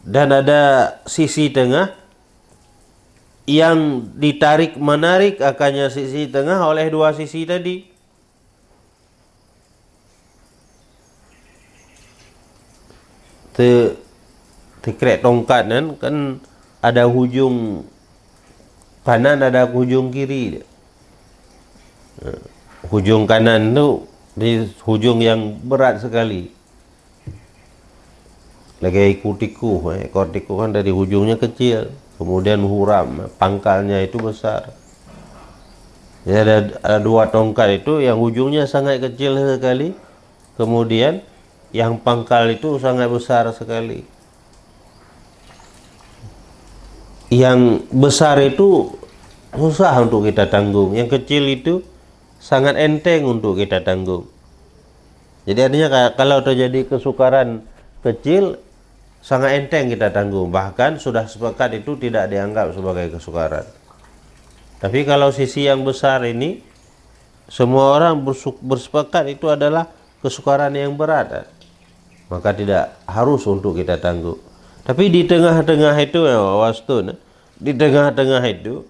[SPEAKER 1] dan ada sisi tengah yang ditarik menarik akannya sisi tengah oleh dua sisi tadi. Tekrek tongkat kan ada hujung kanan ada hujung kiri. Hujung kanan itu di hujung yang berat sekali. Lagi ekor tikus kan dari hujungnya kecil, kemudian huram, pangkalnya itu besar. Jadi ada dua tongkat itu yang ujungnya sangat kecil sekali, kemudian yang pangkal itu sangat besar sekali. Yang besar itu susah untuk kita tanggung, yang kecil itu sangat enteng untuk kita tanggung. Jadi artinya kalau terjadi kesukaran kecil, sangat enteng kita tanggung, bahkan sudah sepakat itu tidak dianggap sebagai kesukaran. Tapi kalau sisi yang besar ini, semua orang bersepakat itu adalah kesukaran yang berat, maka tidak harus untuk kita tanggung. Tapi di tengah-tengah itu ya wastun, di tengah-tengah itu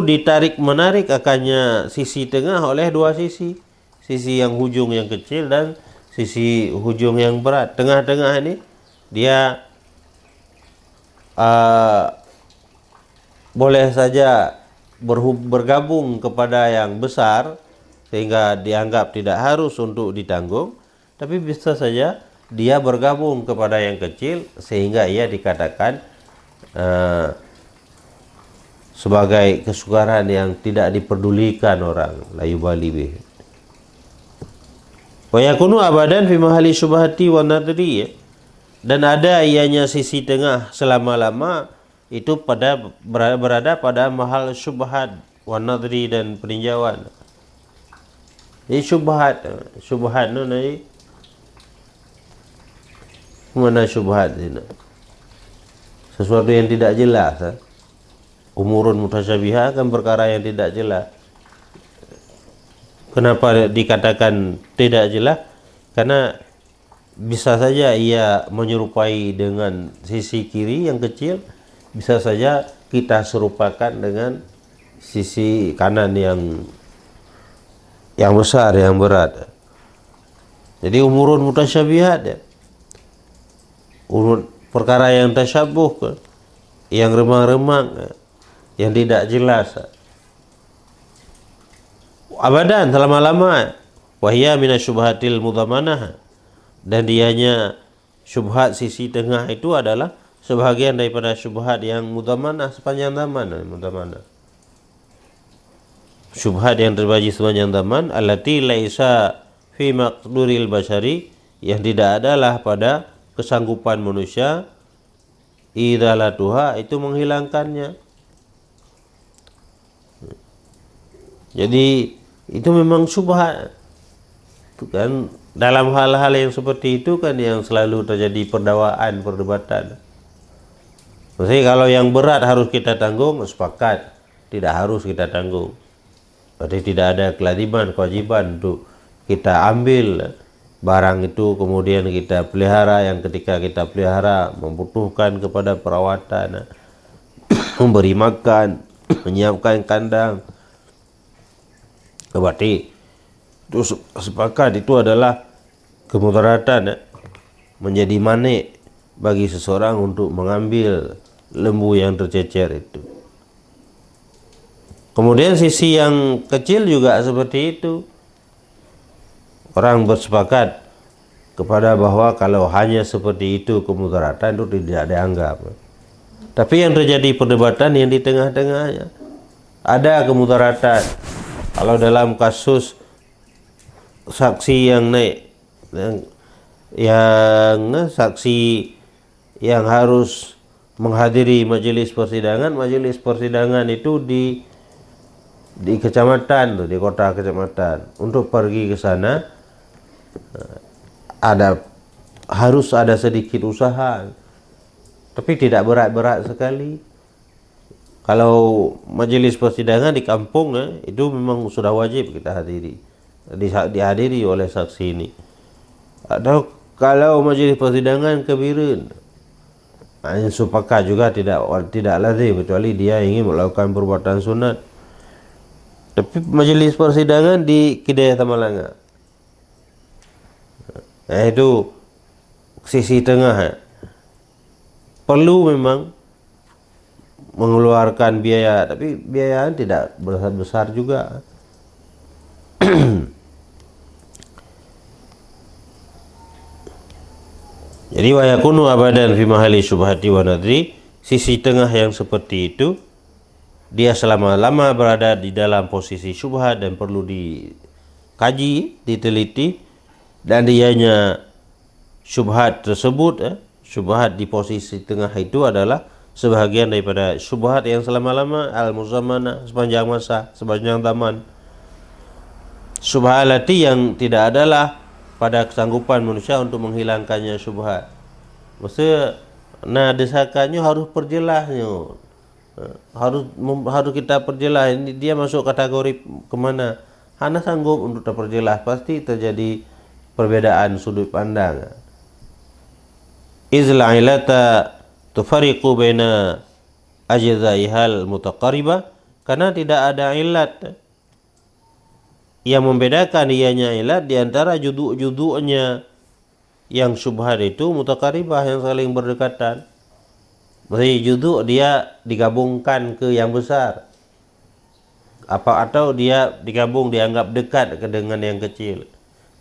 [SPEAKER 1] ditarik menarik akannya sisi tengah oleh dua sisi. Sisi yang hujung yang kecil dan sisi hujung yang berat. Tengah-tengah ini dia boleh saja bergabung kepada yang besar sehingga dianggap tidak harus untuk ditanggung, tapi bisa saja dia bergabung kepada yang kecil sehingga ia dikatakan sebagai kesukaran yang tidak diperdulikan orang, la yubali bih. Wa yakunu abadan fi mahali syubhati wa nadri, dan ada ianya sisi tengah selama-lama itu berada pada mahal syubhat wa nadri dan peninjauan. Jadi syubhat itu nanti mana syubhat ini? Sesuatu yang tidak jelas. Umurun mutasyabihah kan perkara yang tidak jelas. Kenapa dikatakan tidak jelas? Karena bisa saja ia menyerupai dengan sisi kiri yang kecil, bisa saja kita serupakan dengan sisi kanan yang besar, yang berat. Jadi umurun mutasyabihat ya. Perkara yang tasyabuh, yang remang-remang, yang tidak jelas. Abadan selama-lama. Wahya minasyubhatil mudhamanah, dan dianya syubhat sisi tengah itu adalah sebahagian daripada syubhat yang mudhamanah sepanjang zaman. Syubhat yang terbaji sepanjang zaman, allati laisa fi maqduril bashari, yang tidak adalah pada kesanggupan manusia, idalatuha itu menghilangkannya. Jadi itu memang syubhat. Kan dalam hal-hal yang seperti itu kan yang selalu terjadi perdebatan. Maksudnya kalau yang berat harus kita tanggung, sepakat tidak harus kita tanggung. Berarti tidak ada kewajiban untuk kita ambil barang itu kemudian kita pelihara, yang ketika kita pelihara membutuhkan kepada perawatan, memberi makan, menyiapkan kandang. Berarti itu sepakat itu adalah kemudaratan, menjadi manik bagi seseorang untuk mengambil lembu yang tercecer itu. Kemudian sisi yang kecil juga seperti itu. Orang bersepakat kepada bahwa kalau hanya seperti itu kemudaratan itu tidak dianggap. Tapi yang terjadi perdebatan yang di tengah-tengahnya. Ada kemudaratan. Kalau dalam kasus saksi yang naik, yang saksi yang harus menghadiri majelis persidangan itu di kecamatan, di kota kecamatan. Untuk pergi ke sana harus ada sedikit usaha, tapi tidak berat-berat sekali. Kalau majelis persidangan di kampung itu memang sudah wajib kita dihadiri oleh saksi ini. Atau kalau majelis persidangan kebirin, sepakat juga tidak lazim kecuali dia ingin melakukan perbuatan sunat. Tapi majelis persidangan di Kedai Tamalanga, itu sisi tengah perlu memang mengeluarkan biaya, tapi biaya tidak besar juga. Jadi wa yakunu abadan fi mahali syubhati wa nadri, sisi tengah yang seperti itu dia selama-lama berada di dalam posisi syubhat dan perlu dikaji, diteliti, dan dianya syubhat tersebut, syubhat di posisi tengah itu adalah sebahagian daripada syubhat yang selama-lama al-muzammana, sepanjang masa, sepanjang zaman. Syubhat alati yang tidak adalah pada kesanggupan manusia untuk menghilangkannya syubhat. Maksudnya desakannya harus perjelasnya. Harus kita perjelas ini dia masuk kategori kemana. Hana sanggup untuk terperjelas, pasti terjadi perbedaan sudut pandang. Izla ilata tufariqu baina ajzaihal mutaqaribah, karena tidak ada ilat yang membedakan ianya ilat di antara juduk-juduknya yang syubhat itu mutaqaribah, yang saling berdekatan. Maksudnya juduk dia digabungkan ke yang besar, atau dia digabung dianggap dekat dengan yang kecil.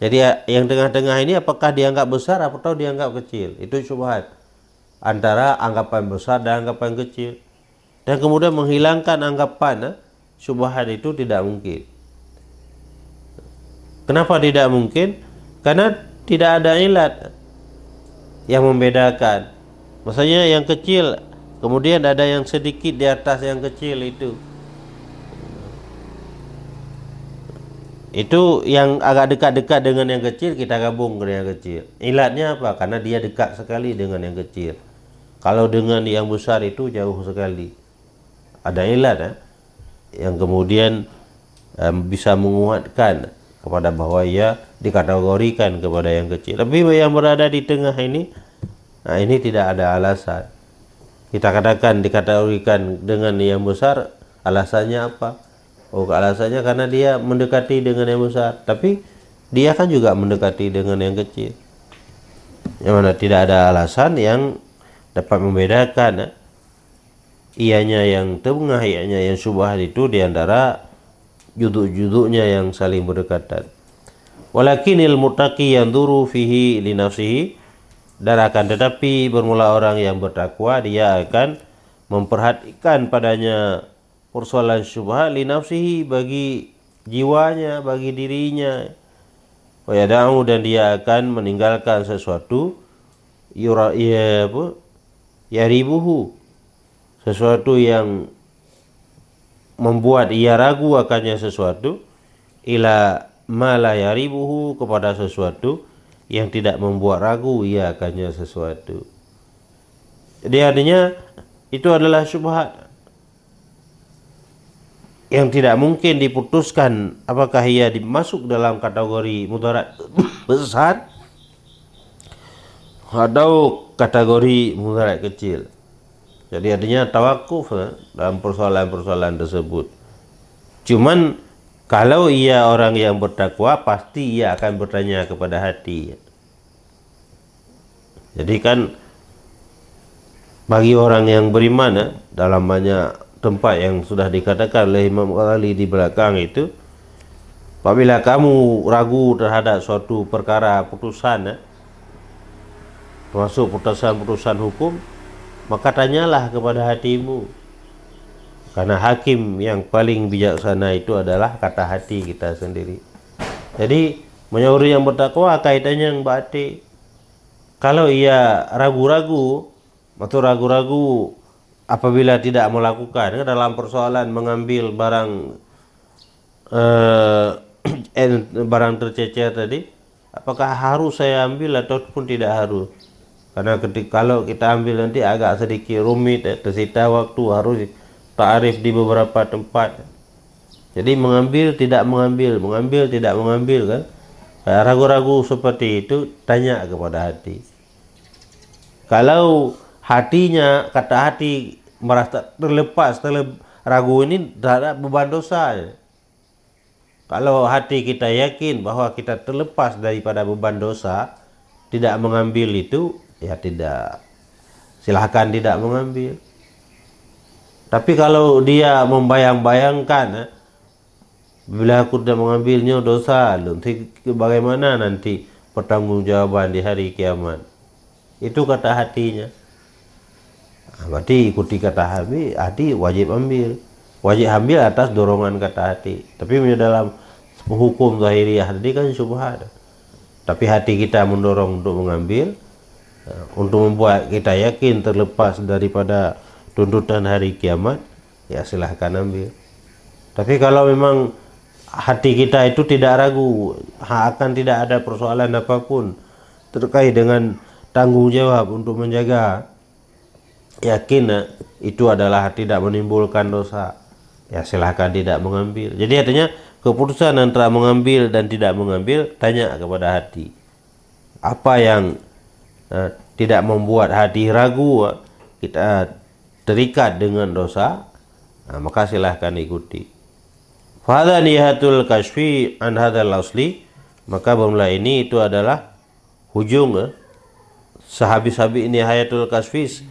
[SPEAKER 1] Jadi yang tengah-tengah ini apakah dianggap besar atau dianggap kecil, itu syubhat antara anggapan besar dan anggapan kecil. Dan kemudian menghilangkan anggapan syubhat itu tidak mungkin. Kenapa tidak mungkin? Karena tidak ada ilat yang membedakan. Maksudnya yang kecil kemudian ada yang sedikit di atas yang kecil itu yang agak dekat-dekat dengan yang kecil kita gabung dengan yang kecil. Ilatnya apa? Karena dia dekat sekali dengan yang kecil. Kalau dengan yang besar itu jauh sekali. Ada ilat yang kemudian bisa menguatkan kepada bahwa ia dikategorikan kepada yang kecil. Tapi yang berada di tengah ini, ini tidak ada alasan. Kita katakan dikategorikan dengan yang besar, alasannya apa? Oh, alasannya karena dia mendekati dengan yang besar, tapi dia kan juga mendekati dengan yang kecil. Yang mana tidak ada alasan yang dapat membedakan ianya yang tengah, ianya yang syubhat itu di antara juduk-juduknya yang saling berdekatan. Walakinil muttaqi yanzuru fihi li nafsihi, dan akan tetapi bermula orang yang bertakwa dia akan memperhatikan padanya persoalan syubhat li nafsihi, bagi jiwanya, bagi dirinya. Wa yada'u, dan dia akan meninggalkan sesuatu yaribuhu, sesuatu yang membuat ia ragu akannya sesuatu, ila ma la yaribuhu, kepada sesuatu yang tidak membuat ragu ia akannya sesuatu. Jadi artinya itu adalah syubhat yang tidak mungkin diputuskan apakah ia dimasuk dalam kategori mudarat besar atau kategori mudarat kecil. Jadi artinya tawakuf dalam persoalan-persoalan tersebut. Cuman kalau ia orang yang bertakwa, pasti ia akan bertanya kepada hati. Jadi kan bagi orang yang beriman, dalam banyak tempat yang sudah dikatakan oleh Imam Ghazali di belakang itu, apabila kamu ragu terhadap suatu perkara putusan, termasuk putusan-putusan hukum, maka tanyalah kepada hatimu. Karena hakim yang paling bijaksana itu adalah kata hati kita sendiri. Jadi menurut yang bertakwa kaitannya yang batin. Kalau ia ragu-ragu atau ragu-ragu apabila tidak melakukan dalam persoalan mengambil barang barang tercecer tadi, apakah harus saya ambil ataupun tidak harus? Karena kalau kita ambil nanti agak sedikit rumit, tersita waktu, harus ta'arif di beberapa tempat. Jadi mengambil tidak mengambil, mengambil tidak mengambil kan. Ragu-ragu seperti itu, tanya kepada hati. Kalau hatinya, kata hati merasa terlepas, ragu ini terhadap beban dosa. Kalau hati kita yakin bahwa kita terlepas daripada beban dosa, tidak mengambil itu, ya tidak, silahkan tidak mengambil. Tapi kalau dia membayang-bayangkan, bila aku tidak mengambilnya dosa, nanti bagaimana nanti pertanggungjawaban di hari kiamat? Itu kata hatinya. Berarti ikuti kata hati, wajib ambil. Wajib ambil atas dorongan kata hati. Tapi dalam hukum zahiriyah tadi kan syubhat. Tapi hati kita mendorong untuk mengambil, untuk membuat kita yakin terlepas daripada tuntutan hari kiamat, ya silahkan ambil. Tapi kalau memang hati kita itu tidak ragu, akan tidak ada persoalan apapun terkait dengan tanggung jawab untuk menjaga, yakin itu adalah tidak menimbulkan dosa, ya silahkan tidak mengambil. Jadi artinya keputusan antara mengambil dan tidak mengambil, tanya kepada hati. Apa yang tidak membuat hati ragu, kita terikat dengan dosa, maka silahkan ikuti. Fahadha nihatul kashfi an hadal asli, maka bermula ini itu adalah hujung sehabis-habis nihayatul kashfi.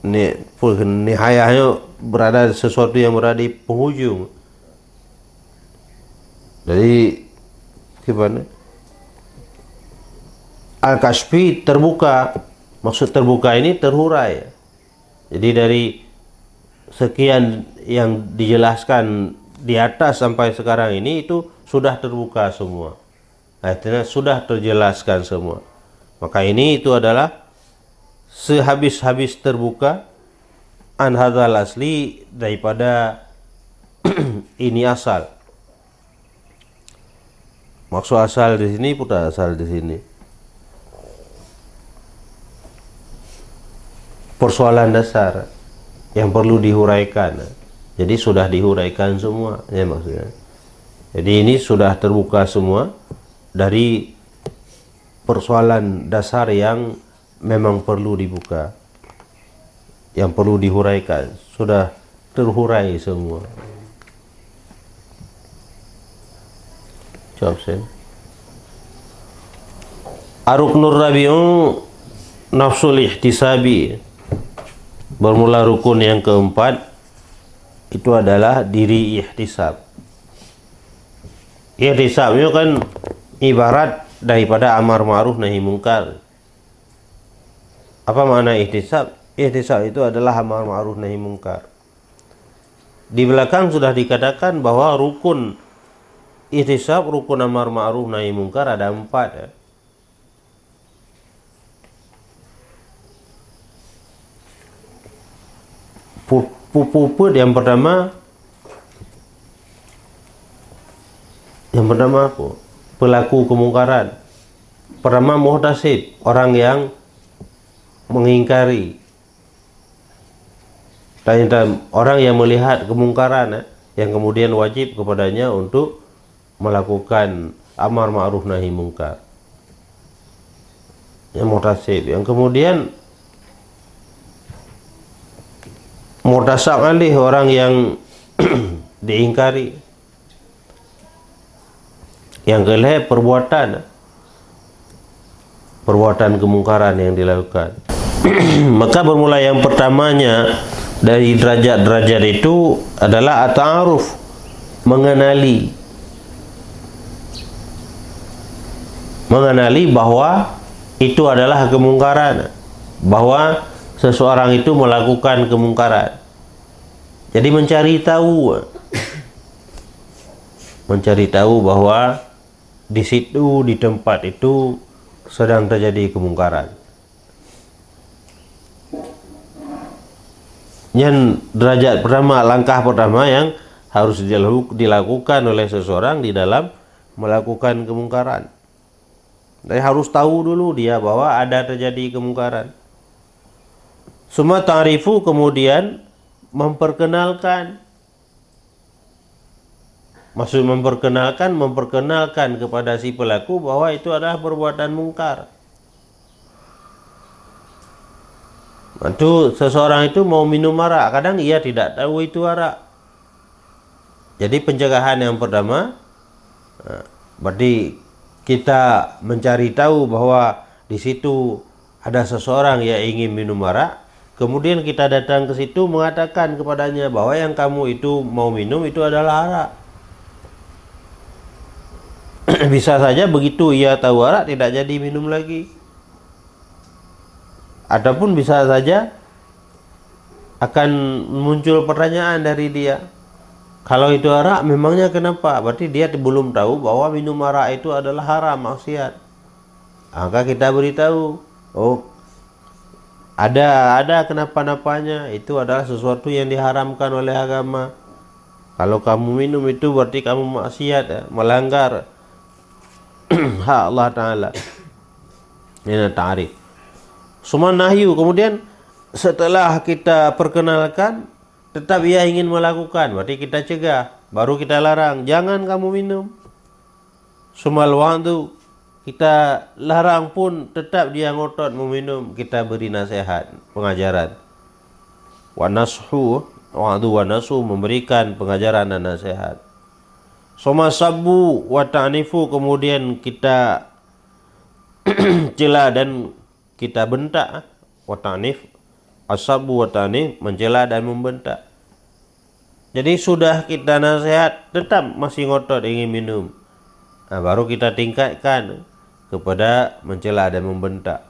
[SPEAKER 1] Nihayahnya berada sesuatu yang berada di penghujung. Jadi gimana? Al-Kashfi terbuka. Maksud terbuka ini terhurai. Jadi dari sekian yang dijelaskan di atas sampai sekarang ini itu sudah terbuka semua. Artinya sudah terjelaskan semua. Maka ini itu adalah sehabis-habis terbuka an hadzal asli, daripada ini asal. Maksud asal di sini, putar asal di sini. Persoalan dasar yang perlu dihuraikan. Jadi sudah dihuraikan semua, ya maksudnya. Jadi ini sudah terbuka semua dari persoalan dasar yang memang perlu dibuka, yang perlu dihuraikan, sudah terhurai semua. Jawab saya. Ar-ruknur rabi'u nafsul ihtisabi. Bermula rukun yang keempat itu adalah diri ihtisab. Ihtisab itu kan ibarat daripada amar ma'ruf nahi mungkar. Apa makna ihtisab? Ihtisab itu adalah amar ma'ruf nahi mungkar. Di belakang sudah dikatakan bahwa rukun ihtisab, rukun amar ma'ruf nahi mungkar ada 4. Puput yang pertama apa? Pelaku kemungkaran. Pertama muhtasib, orang yang mengingkari. Dan orang yang melihat kemungkaran, yang kemudian wajib kepadanya untuk melakukan amar ma'ruf nahi mungkar. Yang muhtasib. Yang kemudian muhtasab alih, orang yang diingkari. Yang kelima perbuatan kemungkaran yang dilakukan. Maka bermula yang pertamanya dari derajat-derajat itu adalah at-ta'aruf, mengenali bahwa itu adalah kemungkaran, bahwa seseorang itu melakukan kemungkaran. Jadi mencari tahu bahwa di situ, di tempat itu sedang terjadi kemungkaran. Yang derajat pertama, langkah pertama yang harus dilakukan oleh seseorang di dalam melakukan kemungkaran. Dia harus tahu dulu dia bahwa ada terjadi kemungkaran. Summa ta'rifu, kemudian memperkenalkan. Maksud memperkenalkan kepada si pelaku bahwa itu adalah perbuatan mungkar. Itu seseorang itu mau minum arak, kadang ia tidak tahu itu arak. Jadi pencegahan yang pertama, berarti kita mencari tahu bahwa di situ ada seseorang yang ingin minum arak, Kemudian kita datang ke situ mengatakan kepadanya bahwa yang kamu itu mau minum itu adalah arak. Bisa saja begitu ia tahu arak tidak jadi minum lagi. Ataupun bisa saja akan muncul pertanyaan dari dia. Kalau itu arak memangnya kenapa? Berarti dia belum tahu bahwa minum arak itu adalah haram, maksiat. Maka kita beritahu, oh ada kenapa-napanya, itu adalah sesuatu yang diharamkan oleh agama. Kalau kamu minum itu berarti kamu maksiat, ya, melanggar hak Allah Ta'ala. Ini ta'rif. Semua nahyu. Kemudian setelah kita perkenalkan tetap ia ingin melakukan, berarti kita cegah, baru kita larang, jangan kamu minum. Sumal wa'du, kita larang pun tetap dia ngotot meminum, kita beri nasihat, pengajaran. Wa nashu, wa'du wa nasu, memberikan pengajaran dan nasihat. Soma sabu wa ta'nifu, kemudian kita cela dan kita bentak. Wa ta'nif, asabu wa ta'nif, mencela dan membentak. Jadi sudah kita nasihat tetap masih ngotot ingin minum, nah, baru kita tingkatkan kepada mencela dan membentak.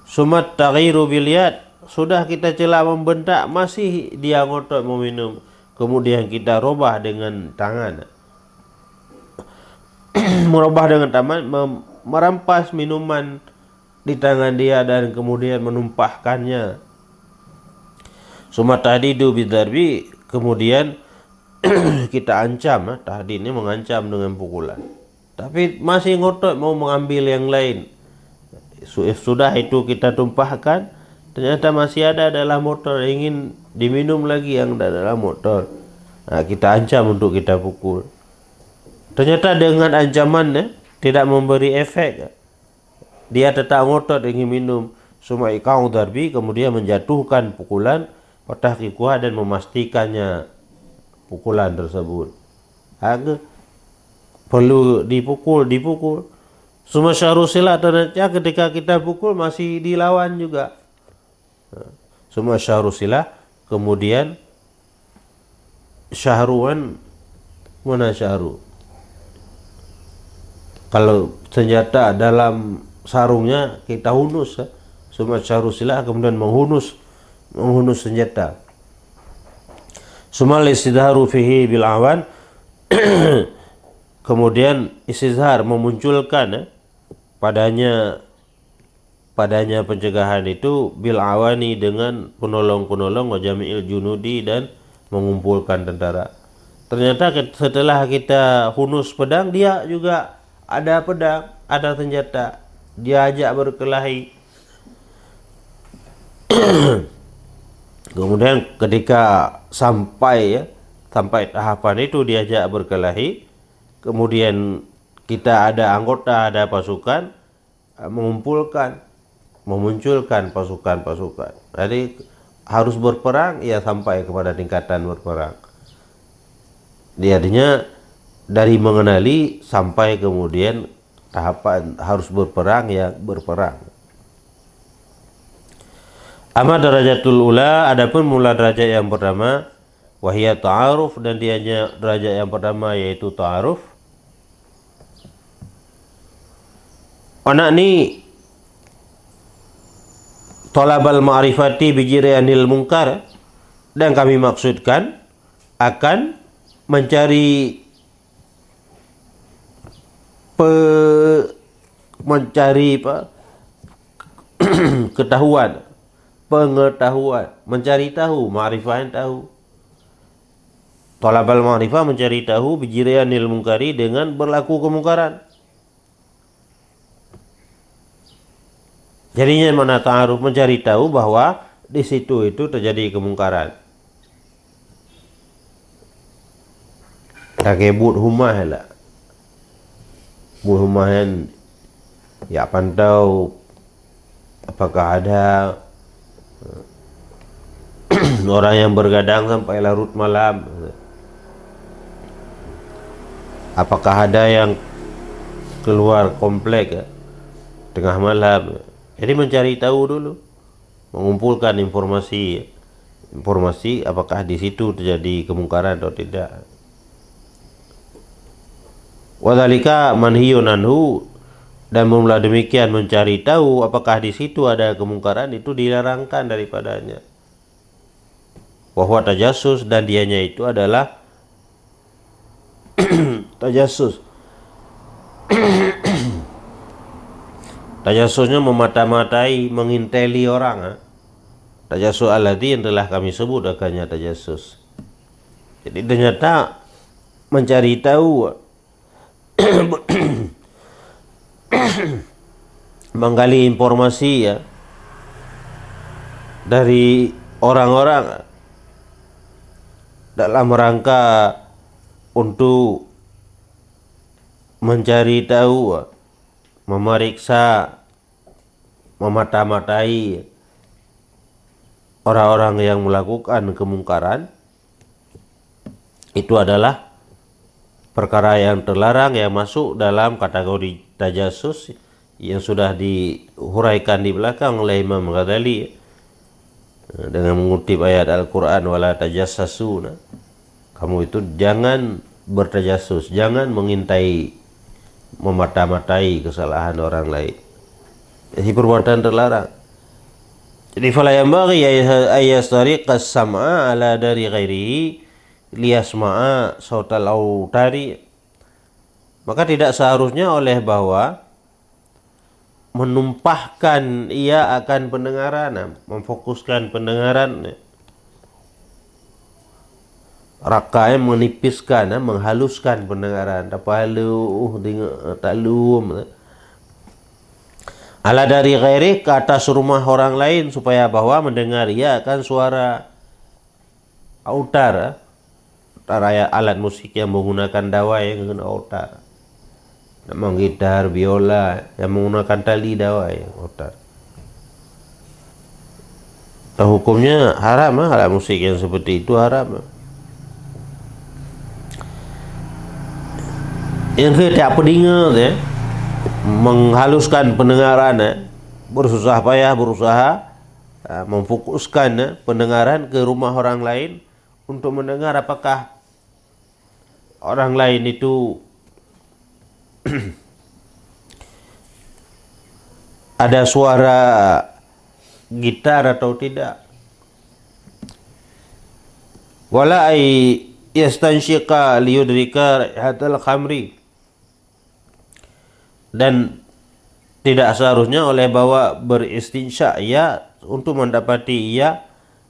[SPEAKER 1] Sumat taghiru bil yad, sudah kita cela membentak masih dia ngotot mau minum, kemudian kita robah dengan tangan. Merubah dengan tangan, merampas minuman di tangan dia dan kemudian menumpahkannya. Sumat tahdidu bidarbi, kemudian kita ancam, tahdid ini mengancam dengan pukulan. Tapi masih ngotot mau mengambil yang lain. Sudah itu kita tumpahkan, ternyata masih ada dalam motor, ingin diminum lagi yang ada dalam motor. Nah, kita ancam untuk kita pukul. Ternyata dengan ancamannya tidak memberi efek. Dia tetap ngotot ingin minum. Suma ikau darbi, kemudian menjatuhkan pukulan, watahqiqah, dan memastikannya pukulan tersebut perlu dipukul. Suma syahrusilah, ternyata ketika kita pukul masih dilawan juga. Suma syahrusilah, kemudian syahruan, mana syahru? Kalau senjata dalam sarungnya kita hunus, suma syahrusilah, kemudian menghunus senjata. Suma istidharu fihi bil awan, kemudian istizhar, memunculkan padanya pencegahan itu bil awani, dengan penolong-penolong, wa jami'il junudi, dan mengumpulkan tentara. Ternyata setelah kita hunus pedang, dia juga ada pedang, ada senjata, dia ajak berkelahi. Kemudian ketika sampai tahapan itu diajak berkelahi, kemudian kita ada anggota, ada pasukan, memunculkan pasukan. Jadi harus berperang, ya sampai kepada tingkatan berperang. Artinya dari mengenali sampai kemudian tahapan harus berperang, ya berperang. Amma darajatul ula, adapun mula derajat yang pertama, wahiyya ta'aruf, dan dianya derajat yang pertama yaitu ta'aruf. Anak ni talabal ma'rifati bijirianil munkar, dan kami maksudkan akan mencari pengetahuan, mencari tahu, ma'rifah, tahu. Talabal ma'rifah, mencari tahu, bijirianil munkari, dengan berlaku kemungkaran. Jadinya mana ta'aruf, mencari tahu bahwa di situ itu terjadi kemungkaran. Kayak but humah lah. But humahan, ya pantau apakah ada orang yang bergadang sampai larut malam. Apakah ada yang keluar komplek tengah malam. Jadi mencari tahu dulu. mengumpulkan informasi apakah di situ terjadi kemungkaran atau tidak. Wadzalika manhiyun anhu, dan mula demikian mencari tahu apakah di situ ada kemungkaran itu dilarangkan daripadanya. Wa huwa tajassus, dan dianya itu adalah tajassus. Tajassusnya memata-matai, menginteli orang. Tajassus alladzi yang telah kami sebut akannya tajassus. Jadi ternyata mencari tahu menggali informasi ya dari orang-orang dalam rangka untuk mencari tahu, memeriksa, memata-matai orang-orang yang melakukan kemungkaran, itu adalah perkara yang terlarang yang masuk dalam kategori tajassus yang sudah dihuraikan di belakang oleh Imam Ghazali dengan mengutip ayat Al-Quran, wala tajassasu, kamu itu jangan bertajassus, jangan mengintai, memata-matai kesalahan orang lain. Ini perbuatan terlarang. Jadi fala yanbaghi ayastariqa as-sam'a ala dari ghairihi liyasma'a sautal autari, maka tidak seharusnya oleh bahwa menumpahkan ia akan pendengaran, memfokuskan pendengaran, rakai menipiskan, menghaluskan pendengaran, tapalu talum ala dari ghairi, ke atas rumah orang lain, supaya bahwa mendengar ia akan suara autar, alat musik yang menggunakan dawai yang menggunakan autar, memang gitar, biola yang menggunakan tali dawai autar. Hukumnya haram, alat musik yang seperti itu haram. Yang tidak pedinga menghaluskan pendengaran, bersusah payah berusaha memfokuskan pendengaran ke rumah orang lain untuk mendengar apakah orang lain itu ada suara gitar atau tidak. Wala ay yastanshiqa liyudrika hatal khamri, dan tidak seharusnya oleh bahwa beristinsya ia untuk mendapati ia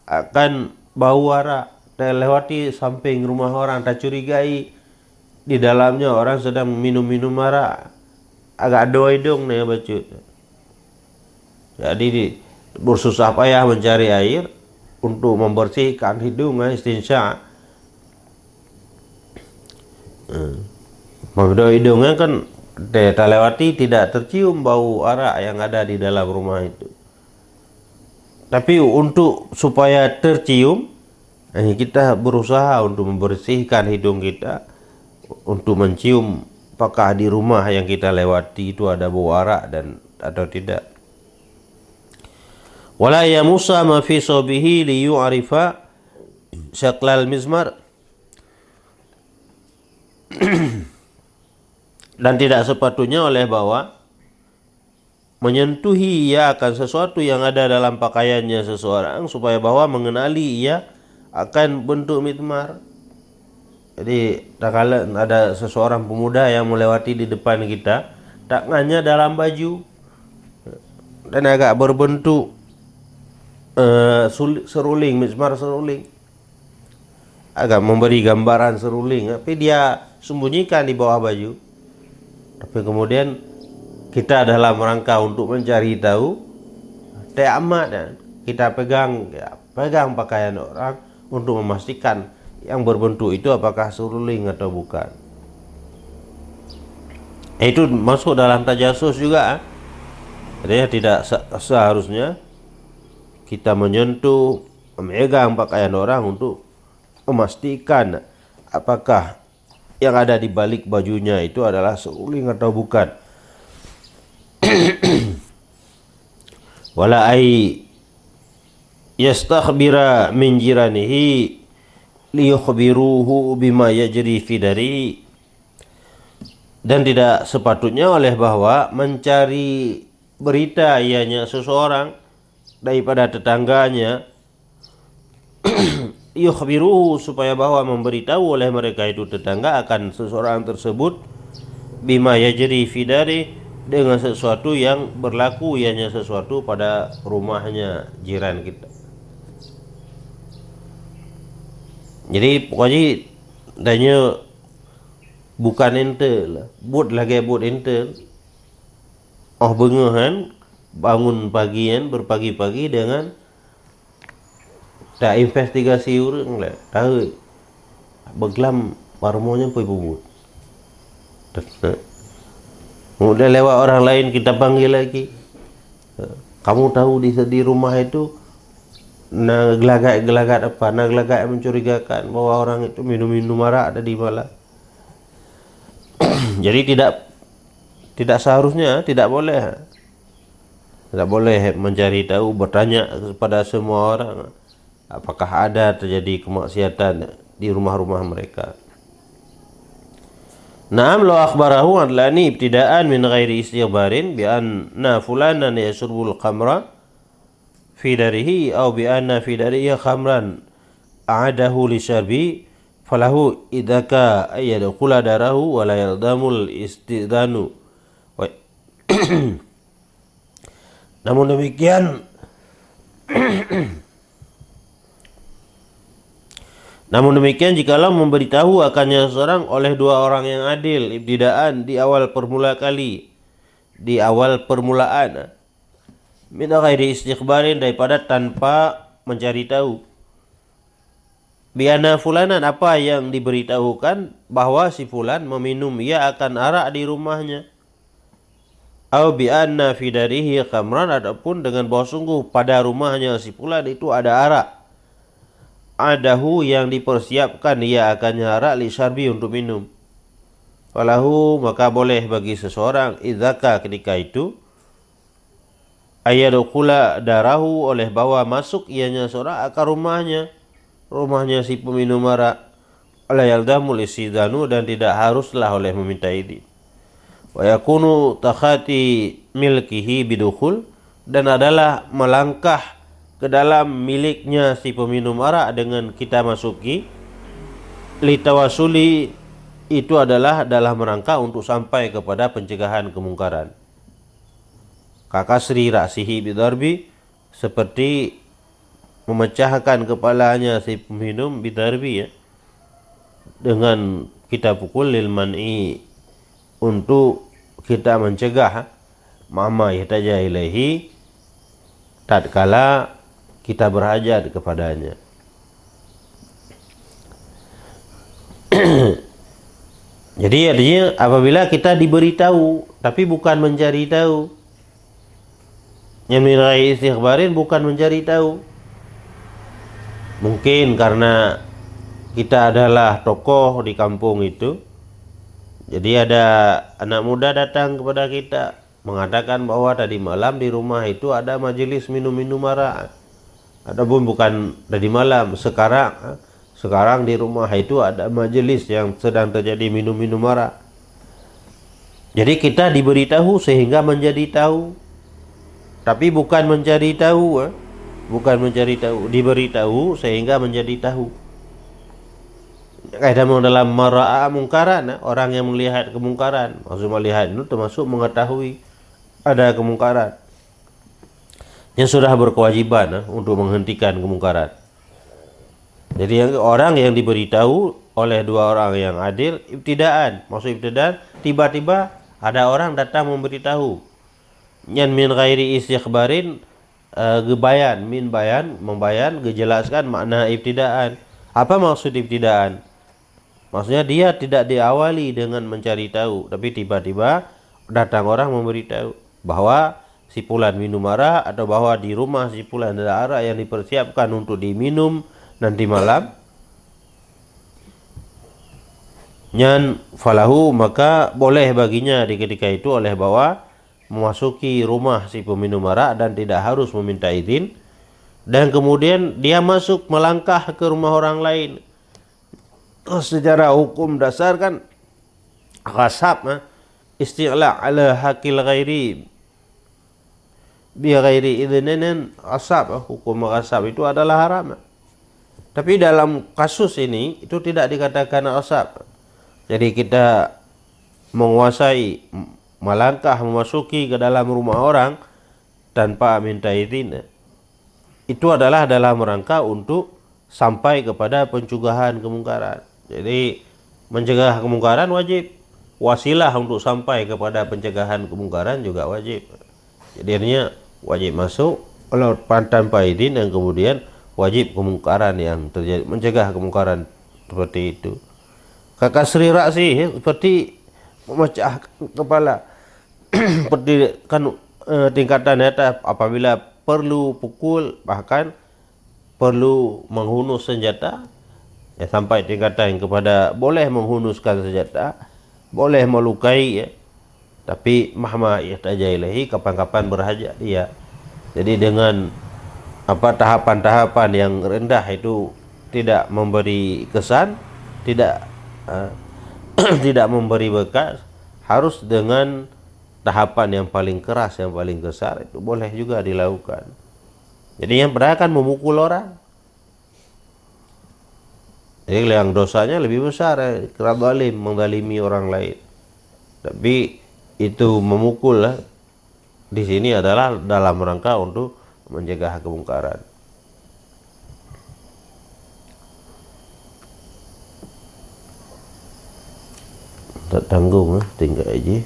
[SPEAKER 1] akan bau arak, lewati samping rumah orang, tak curigai di dalamnya orang sedang minum arak, agak doa hidung nih bacut. Jadi bersusah payah mencari air untuk membersihkan hidung, istinsya. Mendoa hidungnya kan lewati tidak tercium bau arak yang ada di dalam rumah itu. Tapi untuk supaya tercium, kita berusaha untuk membersihkan hidung kita untuk mencium apakah di rumah yang kita lewati itu ada bau arak dan atau tidak. Wala yamusa ma fi sabihi li yu'rifa syaklal mizmar, dan tidak sepatutnya oleh bahwa menyentuhi ia akan sesuatu yang ada dalam pakaiannya seseorang supaya bahwa mengenali ia akan bentuk mizmar. Jadi tak kala ada seseorang pemuda yang melewati di depan kita, tangannya dalam baju dan agak berbentuk seruling, mizmar seruling, agak memberi gambaran seruling, tapi dia sembunyikan di bawah baju. Tapi kemudian kita dalam rangka untuk mencari tahu, amat kita pegang pakaian orang untuk memastikan yang berbentuk itu apakah seruling atau bukan. Itu masuk dalam tajassus juga. Jadi tidak seharusnya kita menyentuh, memegang pakaian orang untuk memastikan apakah yang ada di balik bajunya itu adalah seruling atau bukan. Wala ai yastakhbira min jiranihi liyukhbiruhu bima yajri fi darihi, dan tidak sepatutnya oleh bahwa mencari berita ianya seseorang daripada tetangganya, yukhbiruhu, supaya bahwa memberitahu oleh mereka itu tetangga akan seseorang tersebut, bima yajri fi darihi, dengan sesuatu yang berlaku ianya sesuatu pada rumahnya jiran kita. Jadi pokoknya tanya bukan ente lah, buat lagi buat ente. Oh bengahan bangun pagian berpagi-pagi dengan tak investigasi orang lah, tahu beglam parmonya pun bubut. Kemudian lewat orang lain kita panggil lagi, kamu tahu di rumah itu nah gelagat apa, nah gelagat mencurigakan bahwa orang itu minum arak ada di malam. Jadi tidak seharusnya, tidak boleh mencari tahu, bertanya kepada semua orang apakah ada terjadi kemaksiatan di rumah-rumah mereka. Naam law akhbarahu an lani ibtida'an min ghairi istighbarin bi anna fulanan yashrubul khamra fi darihi aw bi anna fi darihi khamran a'adahu li syarbi falahu idaka ayyadkhula darahu wa la yaldamul istidanu. Namun demikian jikalau memberitahu akannya seorang oleh dua orang yang adil ibtidaan di awal permulaan min ghairi istikhbarin, daripada tanpa mencari tahu, biana fulanan, apa yang diberitahukan bahwa si fulan meminum ia akan arak di rumahnya, au bi anna fi darihi khamran, adapun dengan bahwa sungguh pada rumahnya si fulan itu ada arak, adahu yang dipersiapkan ia akan arak li syarbi untuk minum, falahu maka boleh bagi seseorang idzaka ketika itu ayadkhula darahu, oleh bawa masuk ianya seorang akan rumahnya si peminum arak, la yaldamul istidanu, dan tidak haruslah oleh meminta izin, wa yakunu takhati milkihi bidukhul, dan adalah melangkah ke dalam miliknya si peminum arak dengan kita masuki, litawasuli, itu adalah dalam rangka untuk sampai kepada pencegahan kemungkaran. Kakasri ra'sihi bidarbi, seperti memecahkan kepalanya si peminum bidarbi, ya, dengan kita pukul, lil man'i, untuk kita mencegah mama yahtaja ilaihi, tatkala kita berhajat kepadanya. Jadi artinya apabila kita diberitahu tapi bukan mencari tahu, yang mirai istighbarin bukan mencari tahu, mungkin karena kita adalah tokoh di kampung itu, jadi ada anak muda datang kepada kita mengatakan bahwa tadi malam di rumah itu ada majelis minum arak. Adapun bukan tadi malam, sekarang di rumah itu ada majelis yang sedang terjadi minum arak. Jadi kita diberitahu sehingga menjadi tahu, tapi bukan mencari tahu, diberitahu sehingga menjadi tahu. Kaidah dalam mara'a mungkaran, orang yang melihat kemungkaran, maksud melihat itu termasuk mengetahui ada kemungkaran, yang sudah berkewajiban untuk menghentikan kemungkaran. Jadi orang yang diberitahu oleh dua orang yang adil ibtidaan, maksud ibtidaan tiba-tiba ada orang datang memberitahu, yan min ghairi istighbarin, membayan gejelaskan makna ibtidaan. Apa maksud ibtidaan? Maksudnya dia tidak diawali dengan mencari tahu, tapi tiba-tiba datang orang memberitahu bahwa si fulan minum arak, atau bahwa di rumah si fulan ada arak yang dipersiapkan untuk diminum nanti malam. Nyan falahu, maka boleh baginya di ketika itu oleh bahwa memasuki rumah si peminum arak dan tidak harus meminta izin, dan kemudian dia masuk melangkah ke rumah orang lain. Secara hukum dasar kan ghasab, isti'la ala hakil ghairi bi ghairi idznin, ghasab, hukum ghasab itu adalah haram. Tapi dalam kasus ini itu tidak dikatakan ghasab. Jadi kita menguasai, melangkah memasuki ke dalam rumah orang tanpa minta izin, itu adalah dalam rangka untuk sampai kepada pencegahan kemungkaran. Jadi mencegah kemungkaran wajib, wasilah untuk sampai kepada pencegahan kemungkaran juga wajib. Jadi artinya wajib masuk kalau tanpa izin, dan kemudian wajib kemungkaran yang terjadi, mencegah kemungkaran seperti itu. Kakak Sri Raksi seperti memecah kepala. Seperti kan tingkatan atas apabila perlu pukul, bahkan perlu menghunus senjata, ya, sampai tingkatan kepada boleh menghunuskan senjata, boleh melukai, ya, tapi mahma ihtaja ilahi, kapan-kapan berhajat dia. Jadi dengan tahapan-tahapan yang rendah itu tidak memberi kesan, tidak tidak memberi bekas, harus dengan tahapan yang paling keras, yang paling besar, itu boleh juga dilakukan. Jadi yang pertama kan memukul orang, jadi yang dosanya lebih besar, kerap zalim, menzalimi orang lain. Tapi itu memukul di sini adalah dalam rangka untuk mencegah kemungkaran. Tak tanggung, tinggal aja.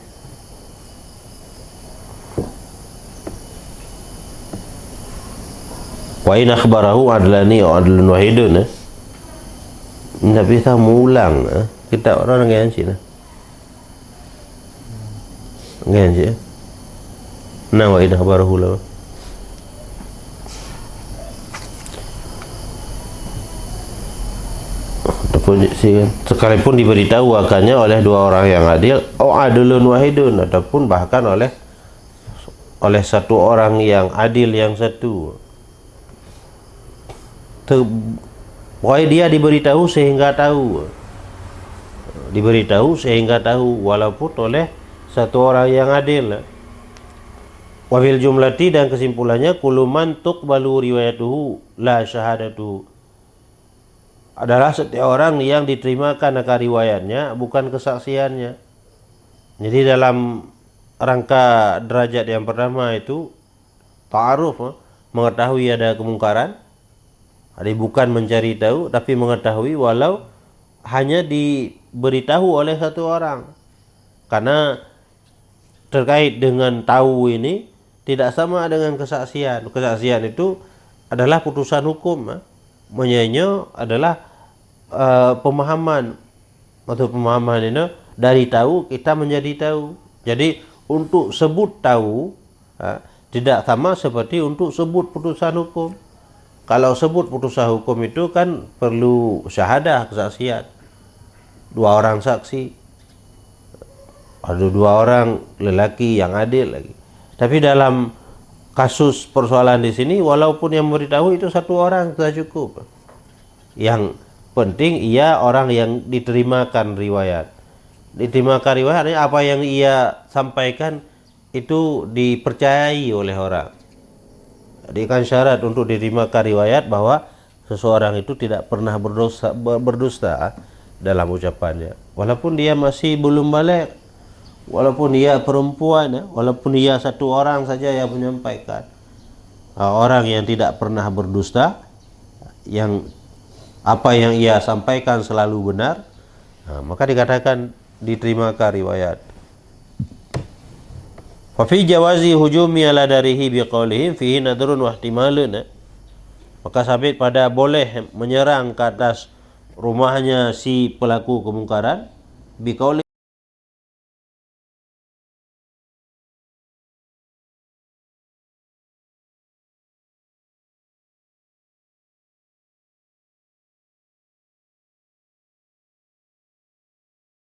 [SPEAKER 1] Wa in akhbarahu adlani wa adlun wahidun, tidak bisa mengulang kita orang yang sini. Nggak sih? Nah, wa in akhbarahu lah. Sekalipun diberitahu akannya oleh dua orang yang adil, adlun wahidun, ataupun bahkan oleh satu orang yang adil yang satu. Pokoknya dia diberitahu sehingga tahu, walaupun oleh satu orang yang adil. Wabil jumlati, dan kesimpulannya, kuluman tuqbalu riwayatuhu la syahadatuhu, adalah setiap orang yang diterimakan akan riwayatnya, bukan kesaksiannya. Jadi dalam rangka derajat yang pertama itu ta'aruf, mengetahui ada kemungkaran. Jadi bukan mencari tahu, tapi mengetahui, walau hanya diberitahu oleh satu orang. Karena terkait dengan tahu ini tidak sama dengan kesaksian. Kesaksian itu adalah putusan hukum. Menyenyo adalah pemahaman, atau pemahaman ini dari tahu kita menjadi tahu. Jadi untuk sebut tahu tidak sama seperti untuk sebut putusan hukum. Kalau sebut putusan hukum itu kan perlu syahadah, kesaksian, dua orang saksi, ada dua orang lelaki yang adil lagi. Tapi dalam kasus persoalan di sini, walaupun yang memberitahu itu satu orang sudah cukup. Yang penting ia orang yang diterimakan riwayat. Diterimakan riwayat, apa yang ia sampaikan itu dipercayai oleh orang. Jadi kan syarat untuk diterimakan riwayat bahwa seseorang itu tidak pernah berdusta dalam ucapannya, walaupun dia masih belum balik, walaupun dia perempuan, walaupun dia satu orang saja yang menyampaikan. Orang yang tidak pernah berdusta, yang apa yang ia sampaikan selalu benar, maka dikatakan diterimakan riwayat. Fa fi jawazi hujumi ala darihi biqaulihim fihi nadrun wa ihtimalun, maka sabit pada boleh menyerang ke atas rumahnya si pelaku kemungkaran biqauli